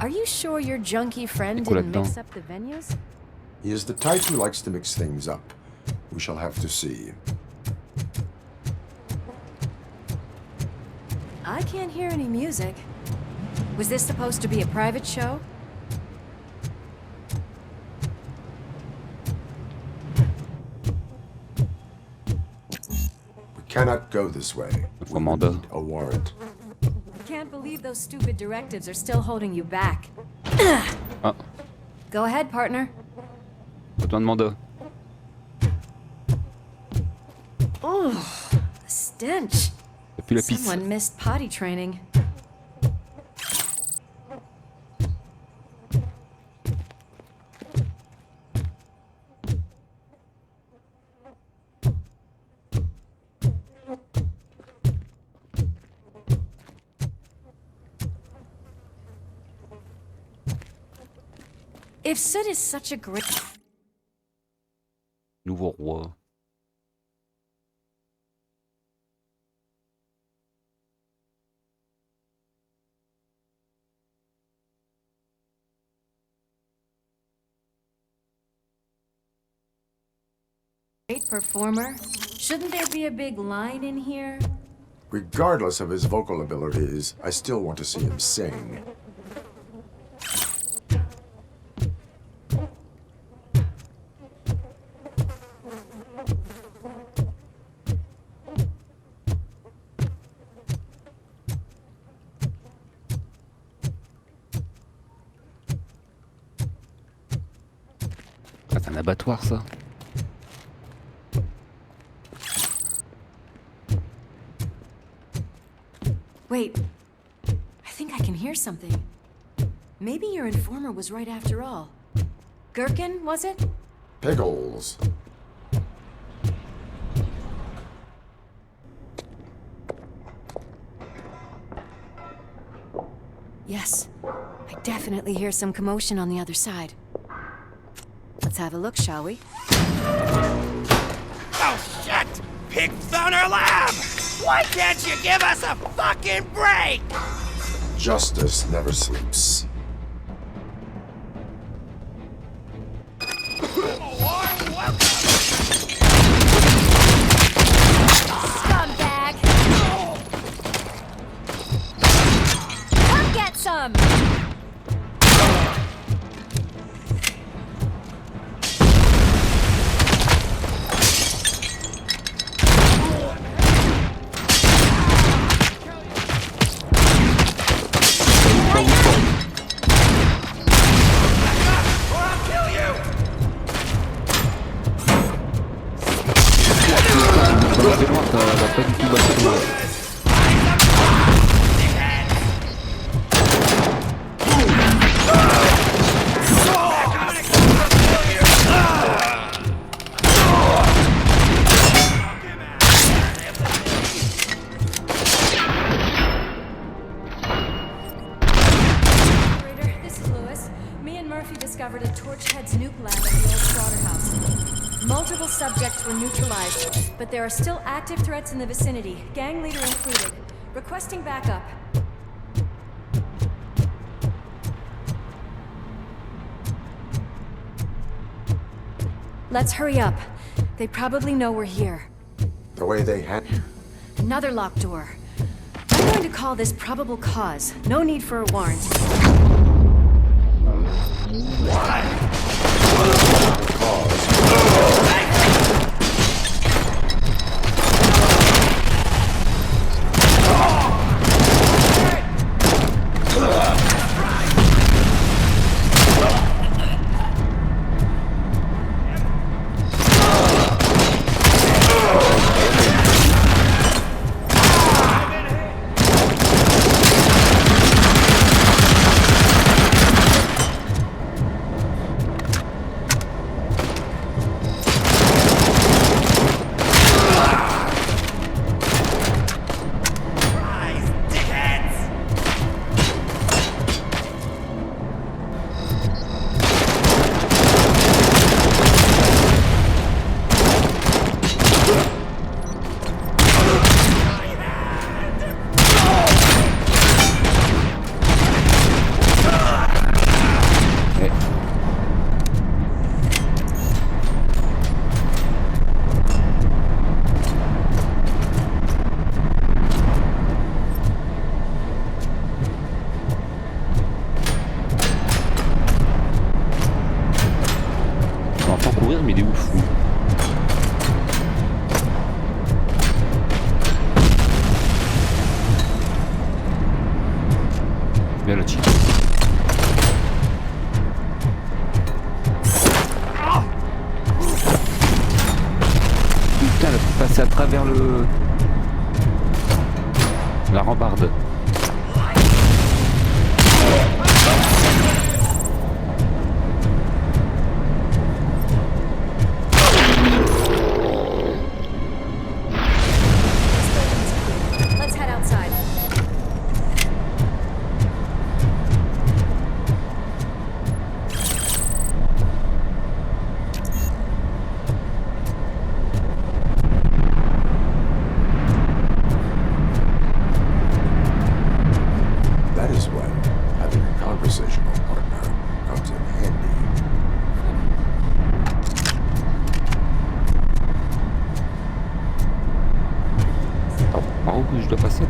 Are you sure your junkie friend didn't mix up the venues? He is the type who likes to mix things up. We shall have to see. I can't hear any music. Was this supposed to be a private show? We cannot go this way. We need a warrant. I can't believe those stupid directives are still holding you back. Ah. Go ahead, partner. Besoin de mandat. Oh, the stench. Ça pue la pisse. Someone missed potty training. If Sid is such a great... Nouveau roi. Great performer. Shouldn't there be a big line in here? Regardless of his vocal abilities, I still want to see him sing. Ah, c'est un abattoir ça. Wait, I think I can hear something. Maybe your informer was right after all. Gherkin, was it? Pickles. Yes, I definitely hear some commotion on the other side. Let's have a look, shall we? Oh, shit! Pig Thunder Lab! Why can't you give us a fucking break? Justice never sleeps. Murphy discovered a Torchhead's nuke lab at the old slaughterhouse. Multiple subjects were neutralized, but there are still active threats in the vicinity, gang leader included. Requesting backup. Let's hurry up. They probably know we're here. The way they had... Another locked door. I'm going to call this probable cause. No need for a warrant. Mais il est où le fou? Bien le cheat. Putain, elle a passé à travers le... la rambarde. Je dois passer.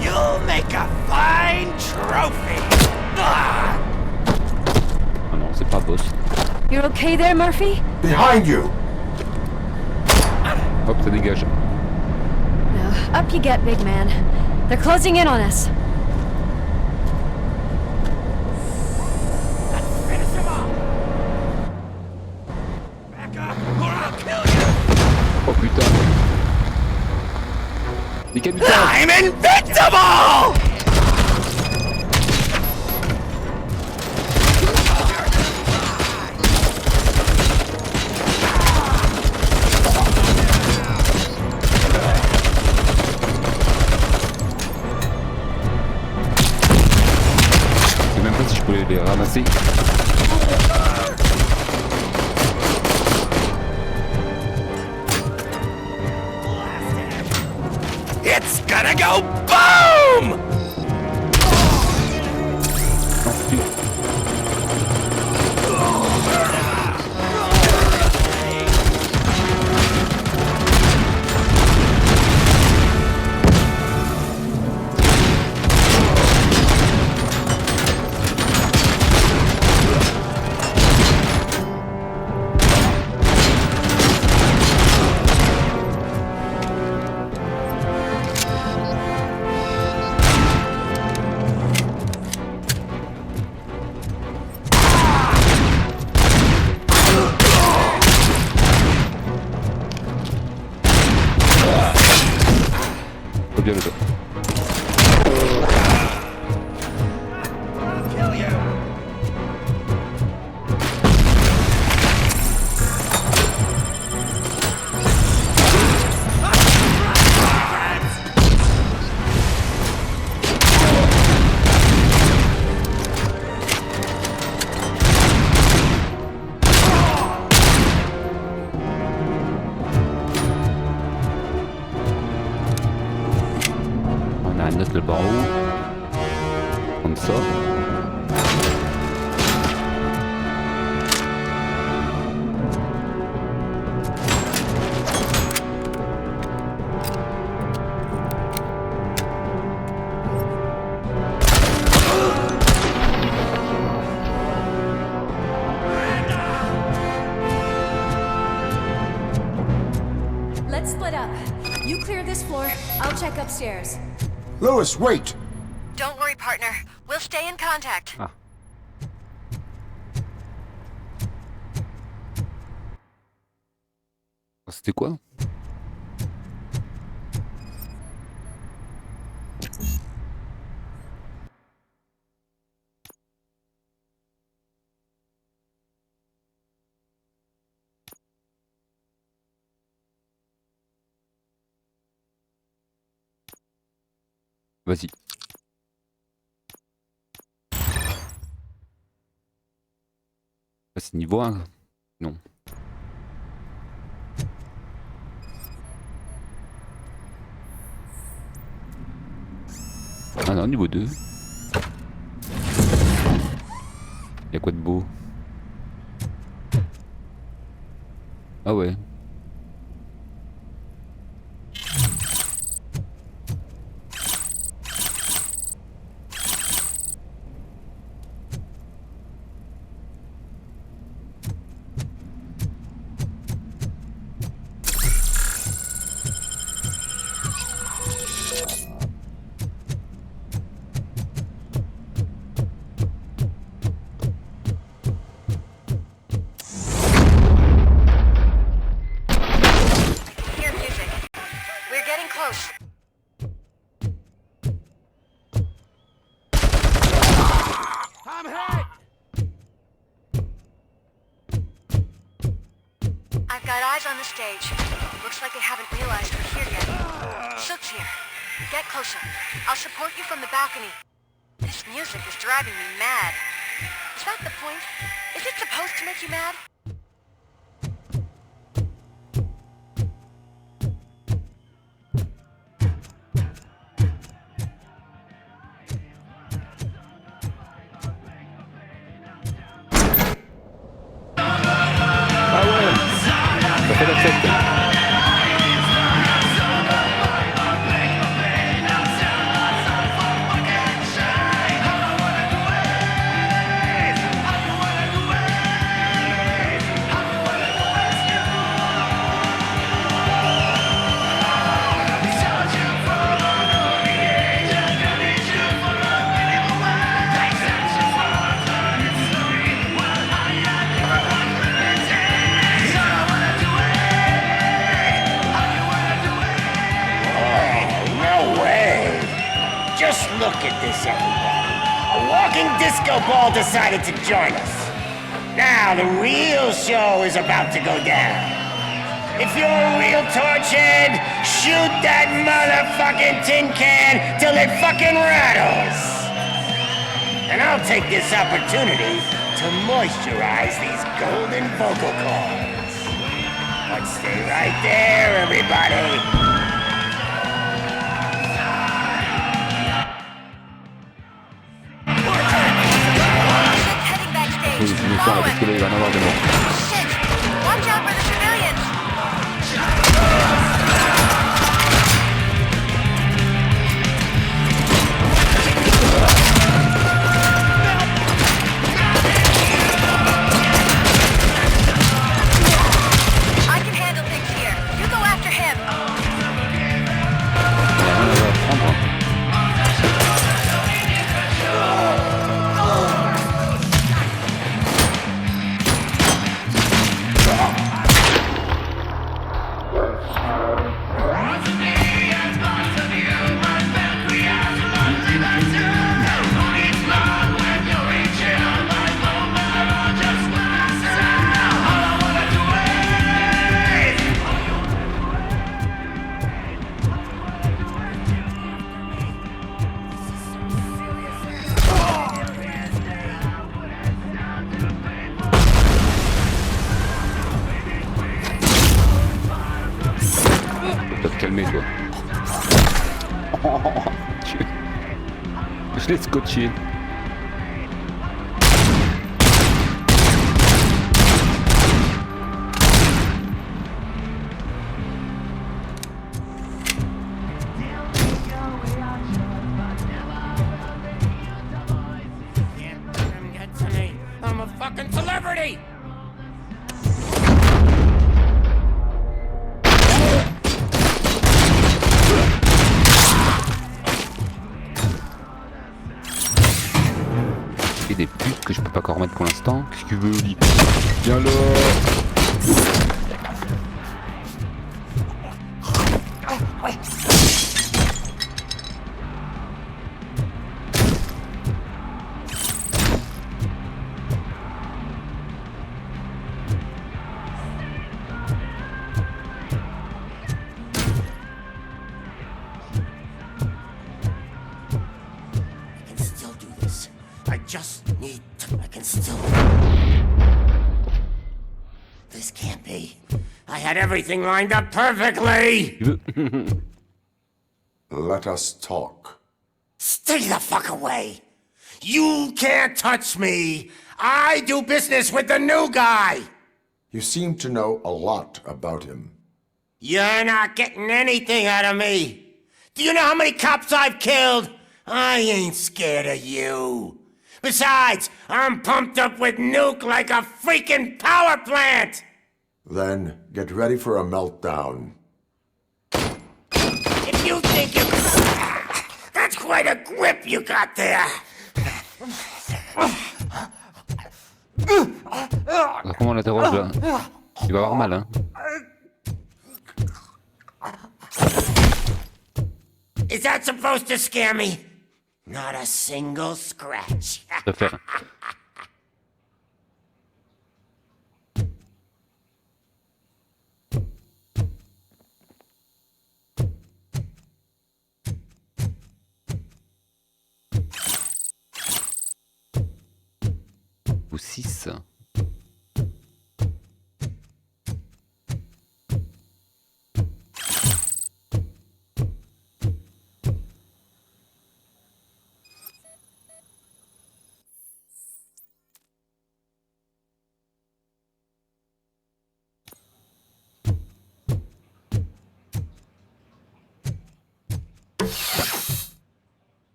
You'll make a fine trophy. Ah non, c'est pas boss. You're okay there, Murphy? Behind you! Hop, ça dégage. Now, up you get, big man. They're closing in on us. Oh putain. Décapitage. I'm invincible! Je sais même pas si je peux les ramasser. It's gonna go boom! le barreau. Comme ça. Let's split up. You clear this floor, I'll check upstairs. Lewis, wait! Don't worry, partner. We'll stay in contact. Ah. C'était quoi? Vas-y. C'est niveau 1? Non. Ah non, niveau 2. Y'a quoi de beau? Ah ouais. I've got eyes on the stage. Looks like they haven't realized we're here yet. Sook's here. Get closer. I'll support you from the balcony. This music is driving me mad. Is that the point? Is it supposed to make you mad? Just look at this, everybody. A walking disco ball decided to join us. Now the real show is about to go down. If you're a real torchhead, shoot that motherfucking tin can till it fucking rattles. And I'll take this opportunity to moisturize these golden vocal cords. But stay right there, everybody. Parce que là il va en avoir de mort. Watch out for the civilians! I can handle things here. You go after him. Je l'ai scotché. I'm a fucking celebrity! Et des putes que je peux pas encore remettre pour l'instant. Qu'est-ce que tu veux, Oli? Viens là. I just need to... I can still... This can't be. I had everything lined up perfectly! Let us talk. Stay the fuck away! You can't touch me! I do business with the new guy! You seem to know a lot about him. You're not getting anything out of me! Do you know how many cops I've killed? I ain't scared of you. Besides, I'm pumped up with nuke like a freaking power plant! Then get ready for a meltdown. If you think you... That's quite a grip you got there! Comment on l'interroge là? Il va avoir mal, hein? Is that supposed to scare me? Not a single scratch. Je préfère. Ou 6.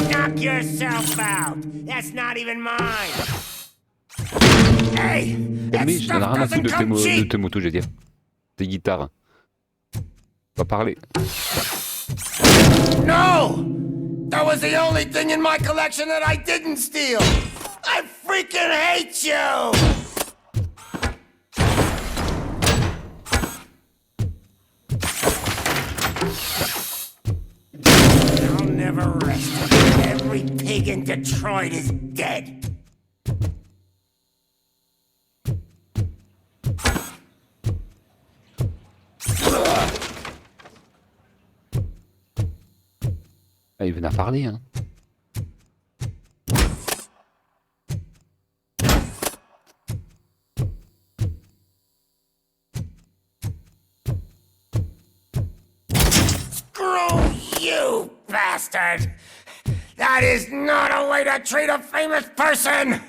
Knock yourself out. That's not even mine. Hey, that Mais j'en ai stuff rien à foutre doesn't come de cheap. tes motos, je veux dire. Tes guitares. On va parler. No! That was the only thing in my collection that I didn't steal. I freaking hate you! I'll never rest. Every pig in Detroit is dead. Ah, il venait à parler, hein. Screw you, bastard! That is not a way to treat a famous person!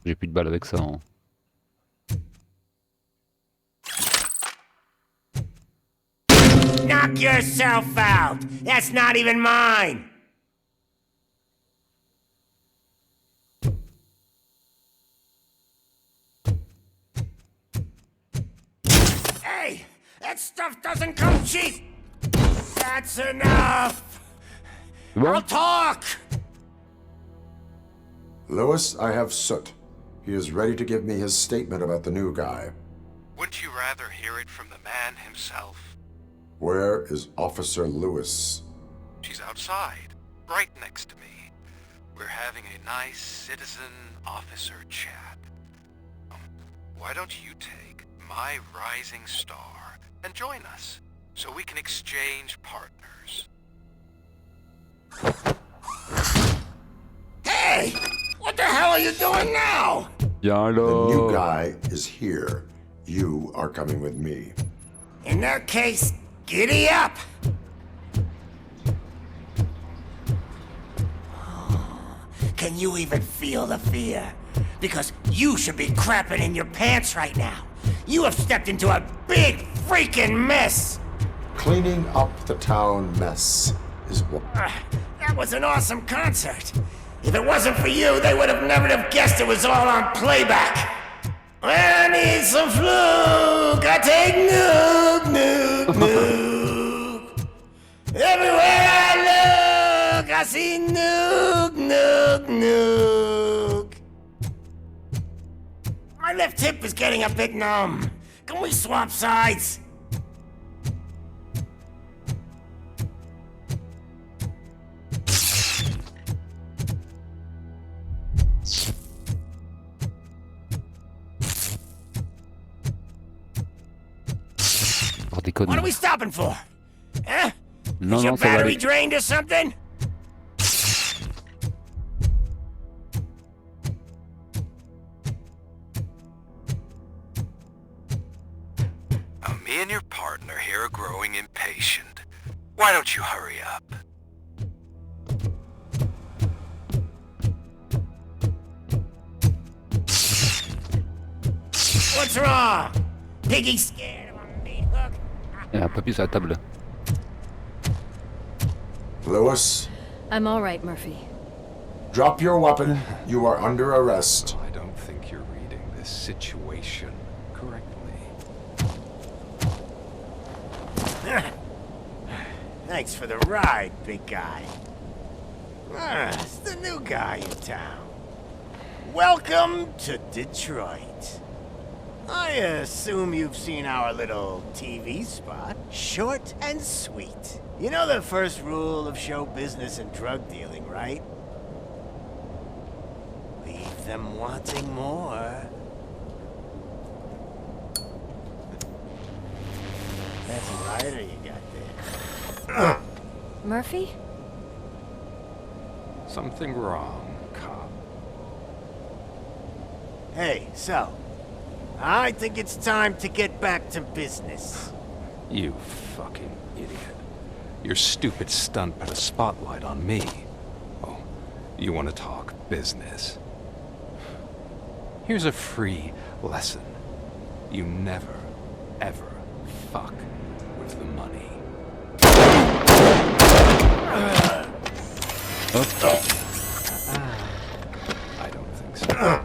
J'ai plus de balles avec ça, hein. Knock yourself out! That's not even mine! Hey! That stuff doesn't come cheap! That's enough! I'll talk! Lewis, I have Soot. He is ready to give me his statement about the new guy. Wouldn't you rather hear it from the man himself? Where is Officer Lewis? She's outside, right next to me. We're having a nice citizen-officer chat. Why don't you take my rising star and join us, so we can exchange partners. Hey! What the hell are you doing now? The new guy is here. You are coming with me. In that case, giddy up! Can you even feel the fear? Because you should be crapping in your pants right now. You have stepped into a big freaking mess! Cleaning up the town mess is what... That was an awesome concert. If it wasn't for you, they would have never have guessed it was all on playback. I need some fluke. I take nuke, nuke, nuke. Everywhere I look, I see nuke, nuke, nuke. My left hip is getting a bit numb. Can we swap sides? What are we stopping for? Huh? Is your battery drained or something? Me and your partner here are growing impatient. Why don't you hurry up? What's wrong? Piggy's scared of a meat hook? Il y a un papier sur la table. Lewis? I'm all right, Murphy. Drop your weapon. You are under arrest. I don't think you're reading this situation correctly. Thanks for the ride, big guy. It's the new guy in town. Welcome to Detroit. I assume you've seen our little TV spot. Short and sweet. You know the first rule of show business and drug dealing, right? Leave them wanting more. That's a rider you got there. Murphy? Something wrong, cop. Hey, so, I think it's time to get back to business. You fucking idiot. Your stupid stunt put a spotlight on me. Oh, you want to talk business? Here's a free lesson. You never, ever fuck with the money. I don't think so.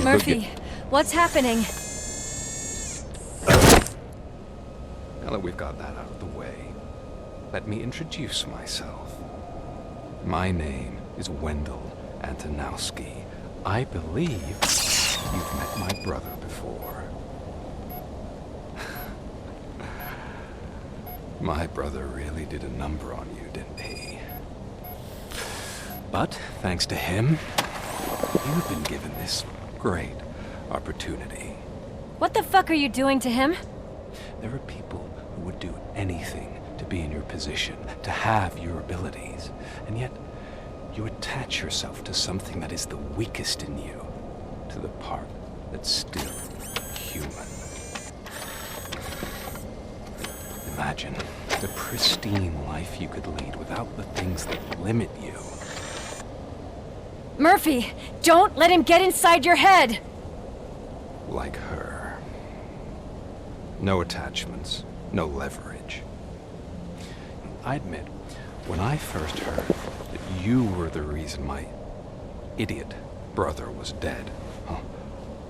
Murphy, what's happening? Now that we've got that out of the way, let me introduce myself. My name is Wendell Antonowski. I believe you've met my brother before. My brother really did a number on you, didn't he? But, thanks to him, you've been given this great opportunity. What the fuck are you doing to him? There are people who would do anything to be in your position, to have your abilities, and yet you attach yourself to something that is the weakest in you, to the part that's still human. Imagine the pristine life you could lead without the things that limit you. Murphy, don't let him get inside your head! Like her. No attachments, no leverage. I admit, when I first heard that you were the reason my idiot brother was dead,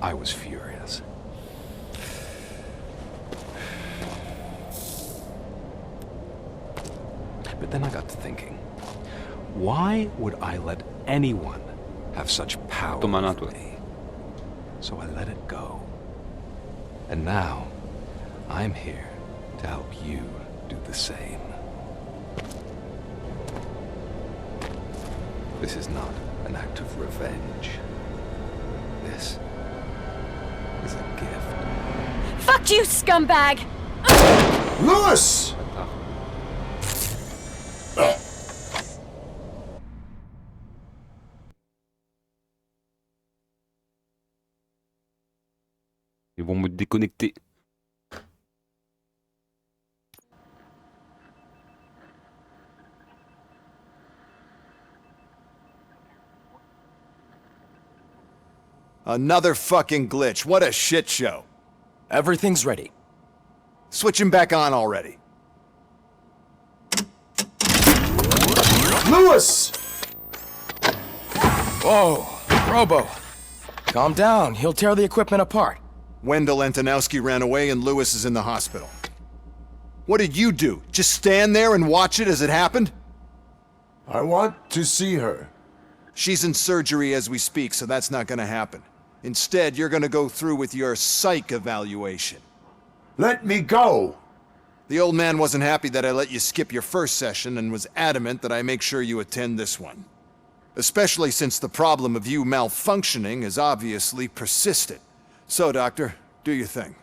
I was furious. But then I got to thinking, why would I let anyone have such power over me? So I let it go. And now, I'm here to help you do the same. This is not an act of revenge. This is a gift. Fuck you, scumbag! Lewis! Ils vont me déconnecter. Another fucking glitch. What a shit show. Everything's ready. Switch him back on already. Lewis! Whoa, Robo. Calm down. He'll tear the equipment apart. Wendell Antonowski ran away and Lewis is in the hospital. What did you do? Just stand there and watch it as it happened? I want to see her. She's in surgery as we speak, so that's not gonna happen. Instead, you're gonna go through with your psych evaluation. Let me go! The old man wasn't happy that I let you skip your first session and was adamant that I make sure you attend this one. Especially since the problem of you malfunctioning has obviously persisted. So, Doctor, do your thing.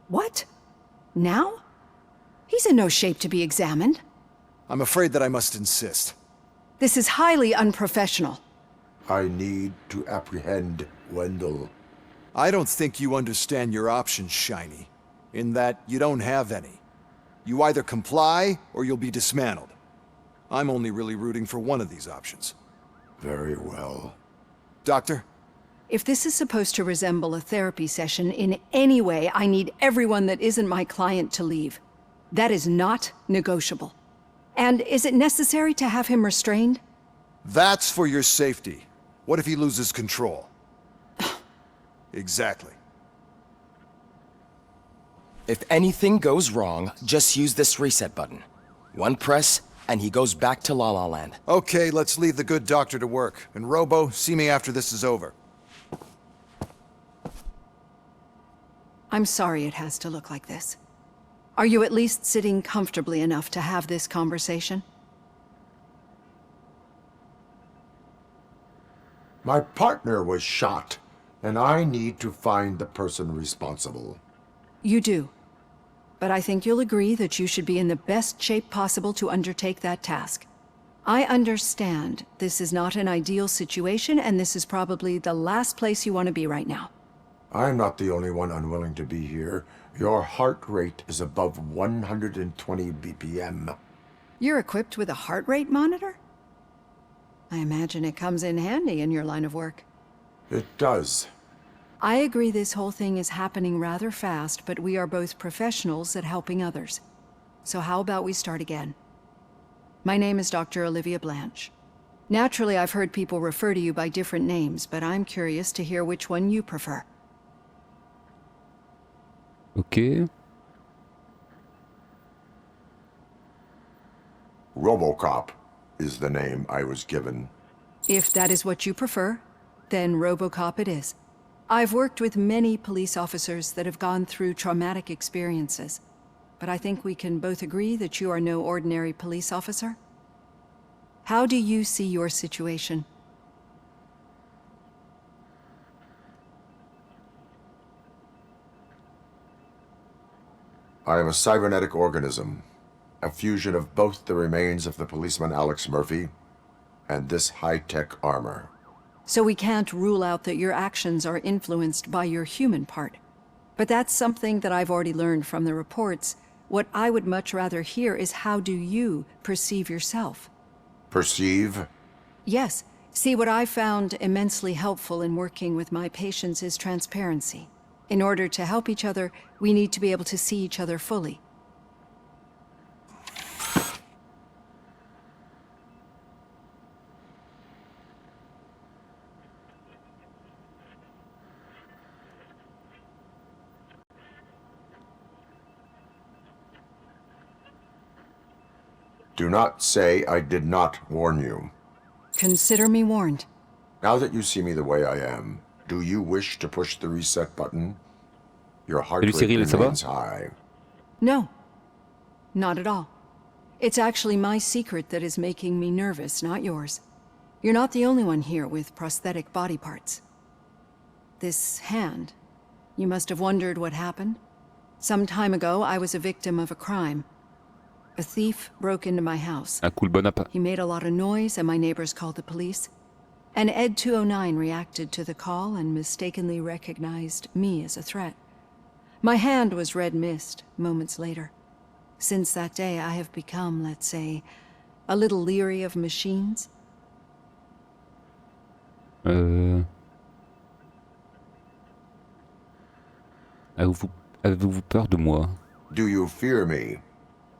What? Now? He's in no shape to be examined. I'm afraid that I must insist. This is highly unprofessional. I need to apprehend Wendell. I don't think you understand your options, Shiny. In that you don't have any. You either comply or you'll be dismantled. I'm only really rooting for one of these options. Very well. Doctor? If this is supposed to resemble a therapy session in any way, I need everyone that isn't my client to leave. That is not negotiable. And is it necessary to have him restrained? That's for your safety. What if he loses control? Exactly. If anything goes wrong, just use this reset button. One press, and he goes back to La La Land. Okay, let's leave the good doctor to work. And Robo, see me after this is over. I'm sorry it has to look like this. Are you at least sitting comfortably enough to have this conversation? My partner was shot, and I need to find the person responsible. You do. But I think you'll agree that you should be in the best shape possible to undertake that task. I understand this is not an ideal situation, and this is probably the last place you want to be right now. I'm not the only one unwilling to be here. Your heart rate is above 120 BPM. You're equipped with a heart rate monitor? I imagine it comes in handy in your line of work. It does. I agree this whole thing is happening rather fast, but we are both professionals at helping others. So how about we start again? My name is Dr. Olivia Blanche. Naturally, I've heard people refer to you by different names, but I'm curious to hear which one you prefer. Okay. RoboCop is the name I was given. If that is what you prefer, then RoboCop it is. I've worked with many police officers that have gone through traumatic experiences, but I think we can both agree that you are no ordinary police officer. How do you see your situation? I am a cybernetic organism, a fusion of both the remains of the policeman Alex Murphy and this high-tech armor. So we can't rule out that your actions are influenced by your human part. But that's something that I've already learned from the reports. What I would much rather hear is how do you perceive yourself? Perceive? Yes. See, what I found immensely helpful in working with my patients is transparency. In order to help each other, we need to be able to see each other fully. Do not say I did not warn you. Consider me warned. Now that you see me the way I am, do you wish to push the reset button? Your heart rate remains high. No, not at all. It's actually my secret that is making me nervous, not yours. You're not the only one here with prosthetic body parts. This hand, you must have wondered what happened. Some time ago, I was a victim of a crime. A thief broke into my house. Un coup le bon appât. He made a lot of noise and my neighbors called the police. And Ed 209 reacted to the call and mistakenly recognized me as a threat. My hand was red mist moments later. Since that day, I have become, let's say, a little leery of machines. Avez-vous peur de moi? Do you fear me?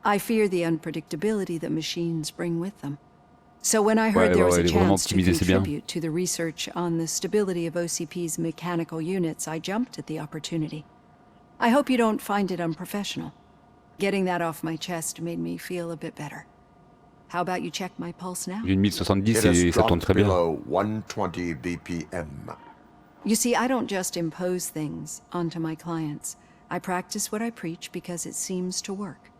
I fear the unpredictability that machines bring with them. So when I heard there was a chance to contribute to the research on the stability of OCP's mechanical units, I jumped at the opportunity. I hope you don't find it unprofessional. Getting that off my chest made me feel a bit better. How about you check my pulse now? J'ai une 1070 It et has ça tourne dropped très bien. below 120 BPM. You see, I don't just impose things onto my clients. I practice what I preach because it seems to work.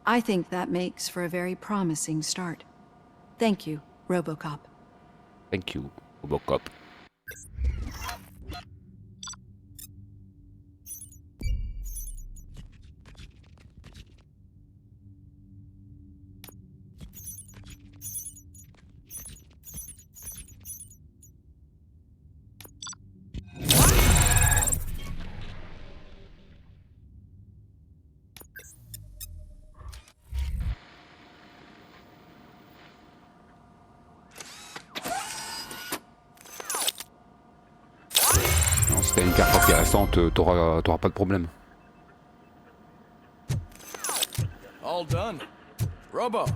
I think that makes for a very promising start. Thank you, RoboCop. Thank you, RoboCop. Si t'as une carte intéressante, t'auras pas de problème. All done. Robo,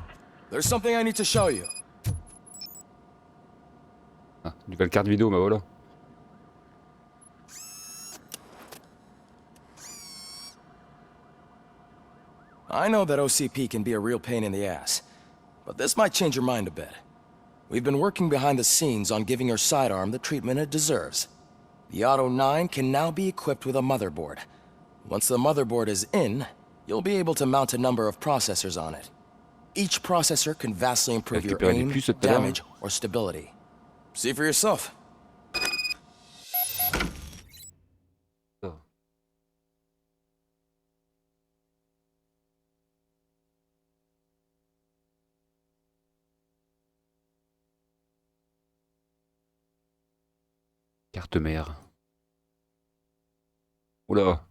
there's something I need to show you. Ah, nouvelle carte vidéo, bah voilà. I know that OCP can be a real pain in the ass, but this might change your mind a bit. We've been working behind the scenes on giving your sidearm the treatment it deserves. The Auto 9 can now be equipped with a motherboard. Once the motherboard is in, you'll be able to mount a number of processors on it. Each processor can vastly improve your aim, damage, or stability. See for yourself. Carte mère. Oula.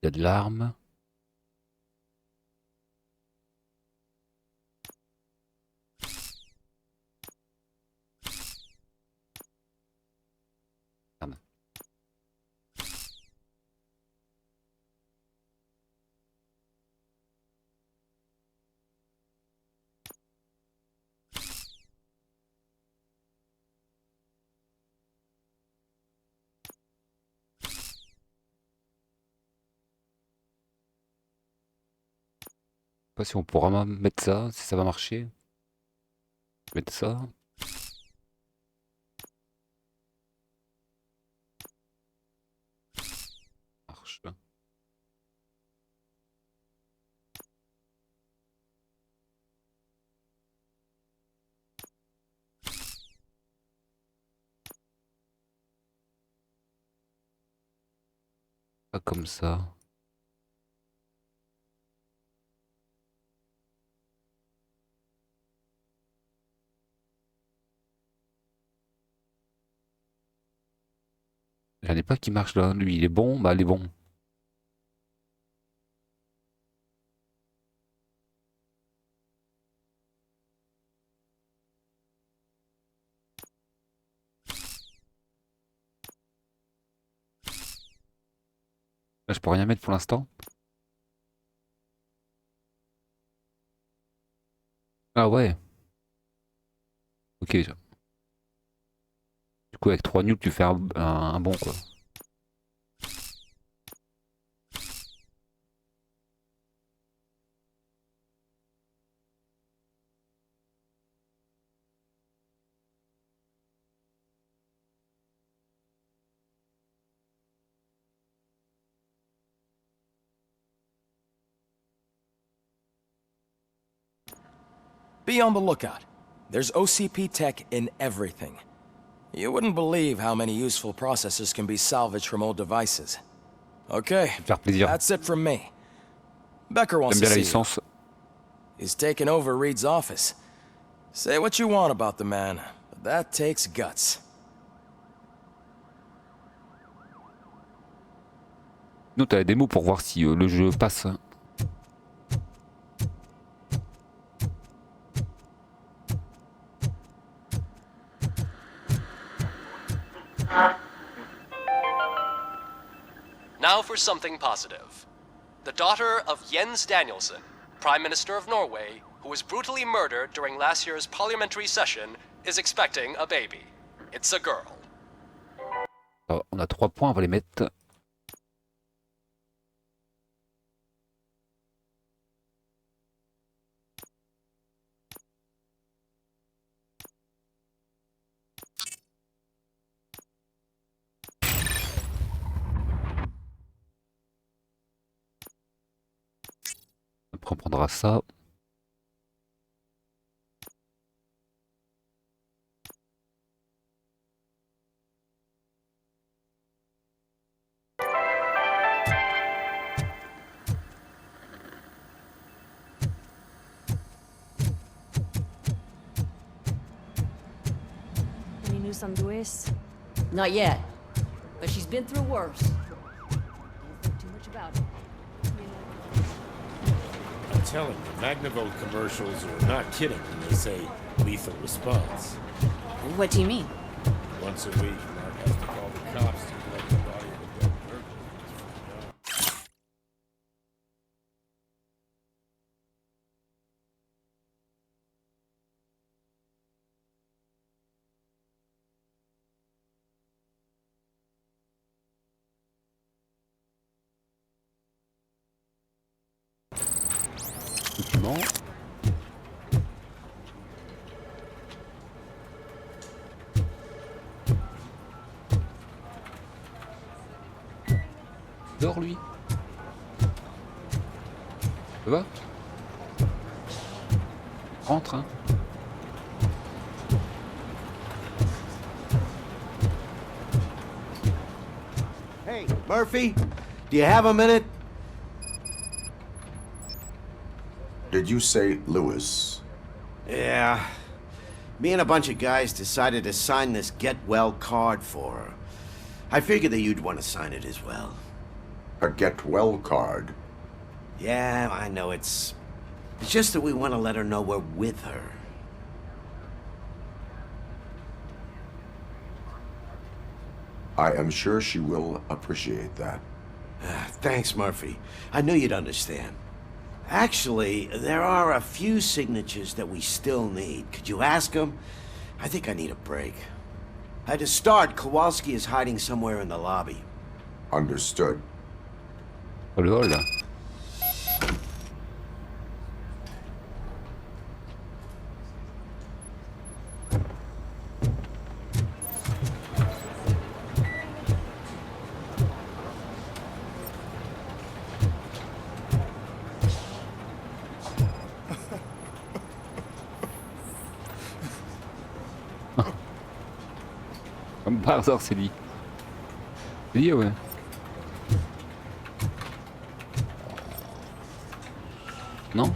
Il y a de l'arme. Je sais pas si on pourra mettre ça, si ça va marcher. Mettre ça. Marche. Pas comme ça. J'en ai pas qui marche là. Lui, il est bon, bah il est bon. Là, je peux rien mettre pour l'instant. Ah ouais. Ok déjà. Du coup, avec 3 nuls, tu fais un bon quoi. Be on the lookout. There's OCP tech in everything. You wouldn't believe how many useful processors can be salvaged from old devices. Okay, that's it from me. Becker wants to see you. He's taken over Reed's office. Say what you want about the man, but that takes guts. Nous, t'as la démo pour voir si le jeu passe. Now for something positive. The daughter of Jens Danielson, Prime Minister of Norway, who was brutally murdered during last year's parliamentary session, is expecting a baby. It's a girl. Alors, on a 3 points, on va les mettre. Après, on prendra ça. Any news on Luis? Not yet, but she's been through worse. Don't think too much about it. I'm telling you, Magnavolt commercials are not kidding when they say lethal response. What do you mean? Once a week, Mark has to call the cops to collect the body of a dead burglar. Document. Dors lui. Ça va? Rentre hein. Hey, Murphy, do you have a minute? Did you say Lewis? Yeah. Me and a bunch of guys decided to sign this get well card for her. I figured that you'd want to sign it as well. A get well card? Yeah, I know it's just that we want to let her know we're with her. I am sure she will appreciate that. Thanks, Murphy. I knew you'd understand. Actually, there are a few signatures that we still need. Could you ask them? I think I need a break. To start, Kowalski is hiding somewhere in the lobby. Understood. Oh le hall là. Comme par hasard, c'est lui. C'est lui, ouais. Non?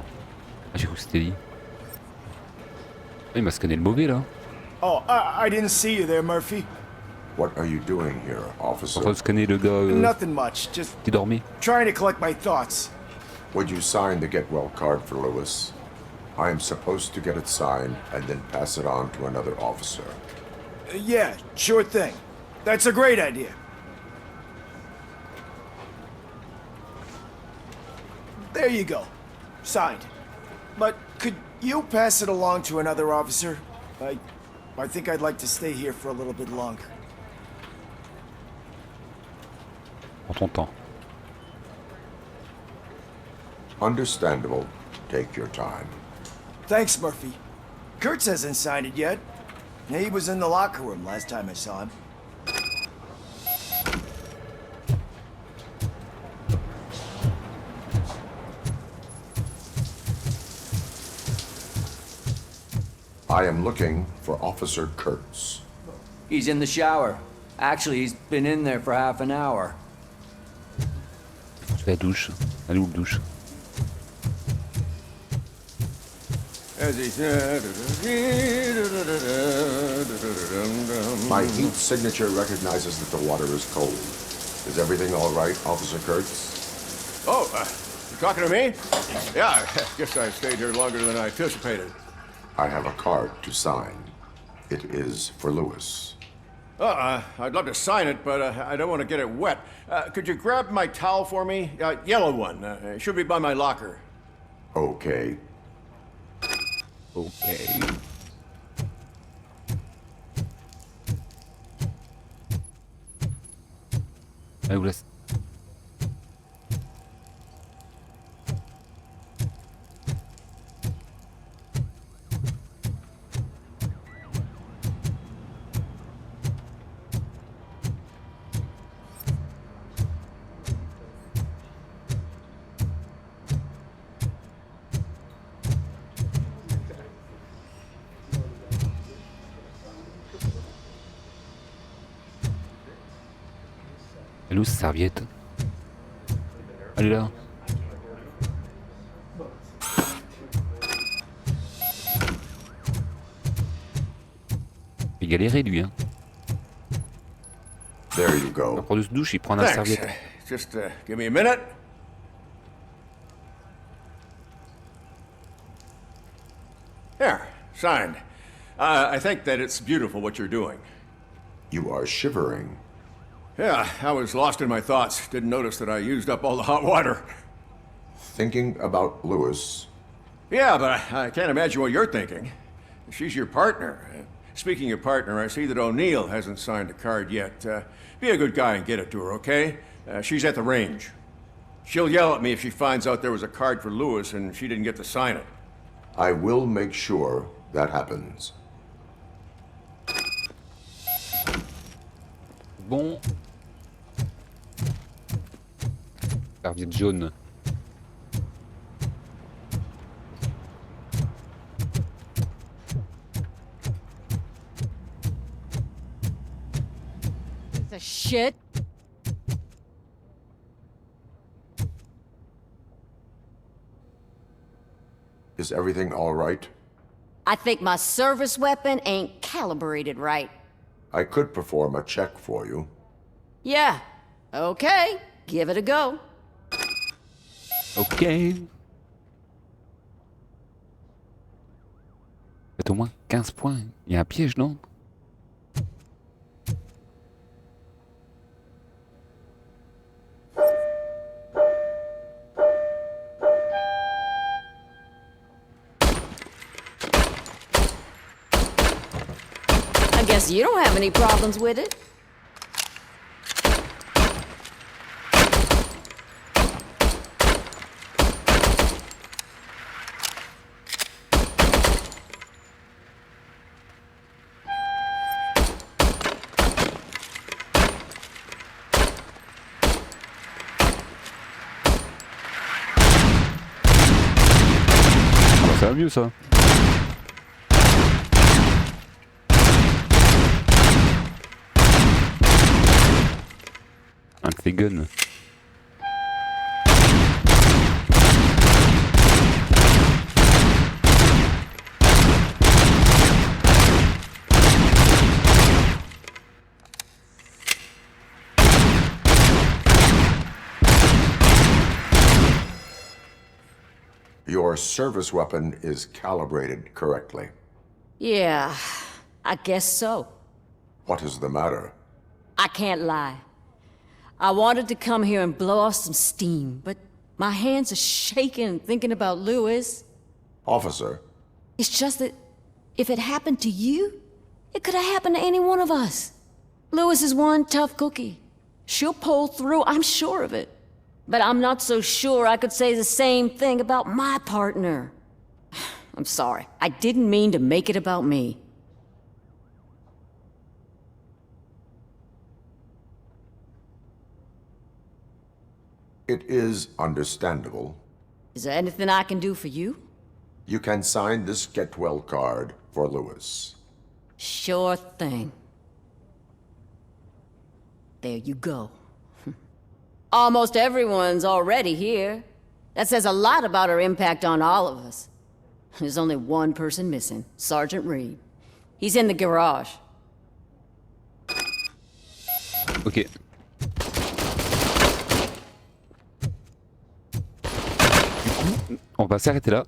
Ah, j'ai cru que c'était lui. Ah, il m'a scanné le mauvais là. Oh, I didn't see you there, Murphy. What are you doing here, officer? En train de scanner le gars Nothing much, just qui dormait. trying to collect my thoughts. Would you sign the get well card for Lewis? I am supposed to get it signed and then pass it on to another officer. Yeah, sure thing. That's a great idea. There you go. Signed. But could you pass it along to another officer? I think I'd like to stay here for a little bit longer. Prends ton temps. Understandable. Take your time. Thanks, Murphy. Kurtz hasn't signed it yet. He was in the locker room last time I saw him. I am looking for Officer Kurtz. He's in the shower. Actually, he's been in there for half an hour. La douche. Elle est où, la douche? My heat signature recognizes that the water is cold. Is everything all right, Officer Kurtz? Oh, you talking to me? Yeah, I guess I stayed here longer than I anticipated. I have a card to sign. It is for Lewis. I'd love to sign it, but I don't want to get it wet. Could you grab my towel for me? Yellow one. It should be by my locker. Okay. Okay. Elle vous laisse. Elle est où, sa serviette? Elle est là. Il galérait lui, hein. There you go. Il prend de douche, il prend la Thanks. serviette. Just give me a minute. There, signed. I think that it's beautiful what you're doing. You are shivering. Yeah, I was lost in my thoughts. Didn't notice that I used up all the hot water. Thinking about Lewis. Yeah, but I can't imagine what you're thinking. She's your partner. Speaking of partner, I see that O'Neill hasn't signed a card yet. Be a good guy and get it to her, okay? She's at the range. She'll yell at me if she finds out there was a card for Lewis and she didn't get to sign it. I will make sure that happens. Bon. Serviette jaune. The shit. Is everything all right? I think my service weapon ain't calibrated right. I could perform a check for you. Yeah. Okay. Give it a go. Ok. Faites au moins 15 points. Il y a un piège, non? I guess you don't have any problems with it. Ça va mieux, ça. Un de ces guns. Your service weapon is calibrated correctly. Yeah, I guess so. What is the matter? I can't lie. I wanted to come here and blow off some steam, but my hands are shaking thinking about Lewis. Officer. It's just that if it happened to you, it could have happened to any one of us. Lewis is one tough cookie. She'll pull through, I'm sure of it. But I'm not so sure I could say the same thing about my partner. I'm sorry. I didn't mean to make it about me. It is understandable. Is there anything I can do for you? You can sign this get well card for Lewis. Sure thing. There you go. Almost everyone's already here. That says a lot about her impact on all of us. There's only one person missing, Sergeant Reed. He's in the garage. Ok. Du coup, on va s'arrêter là.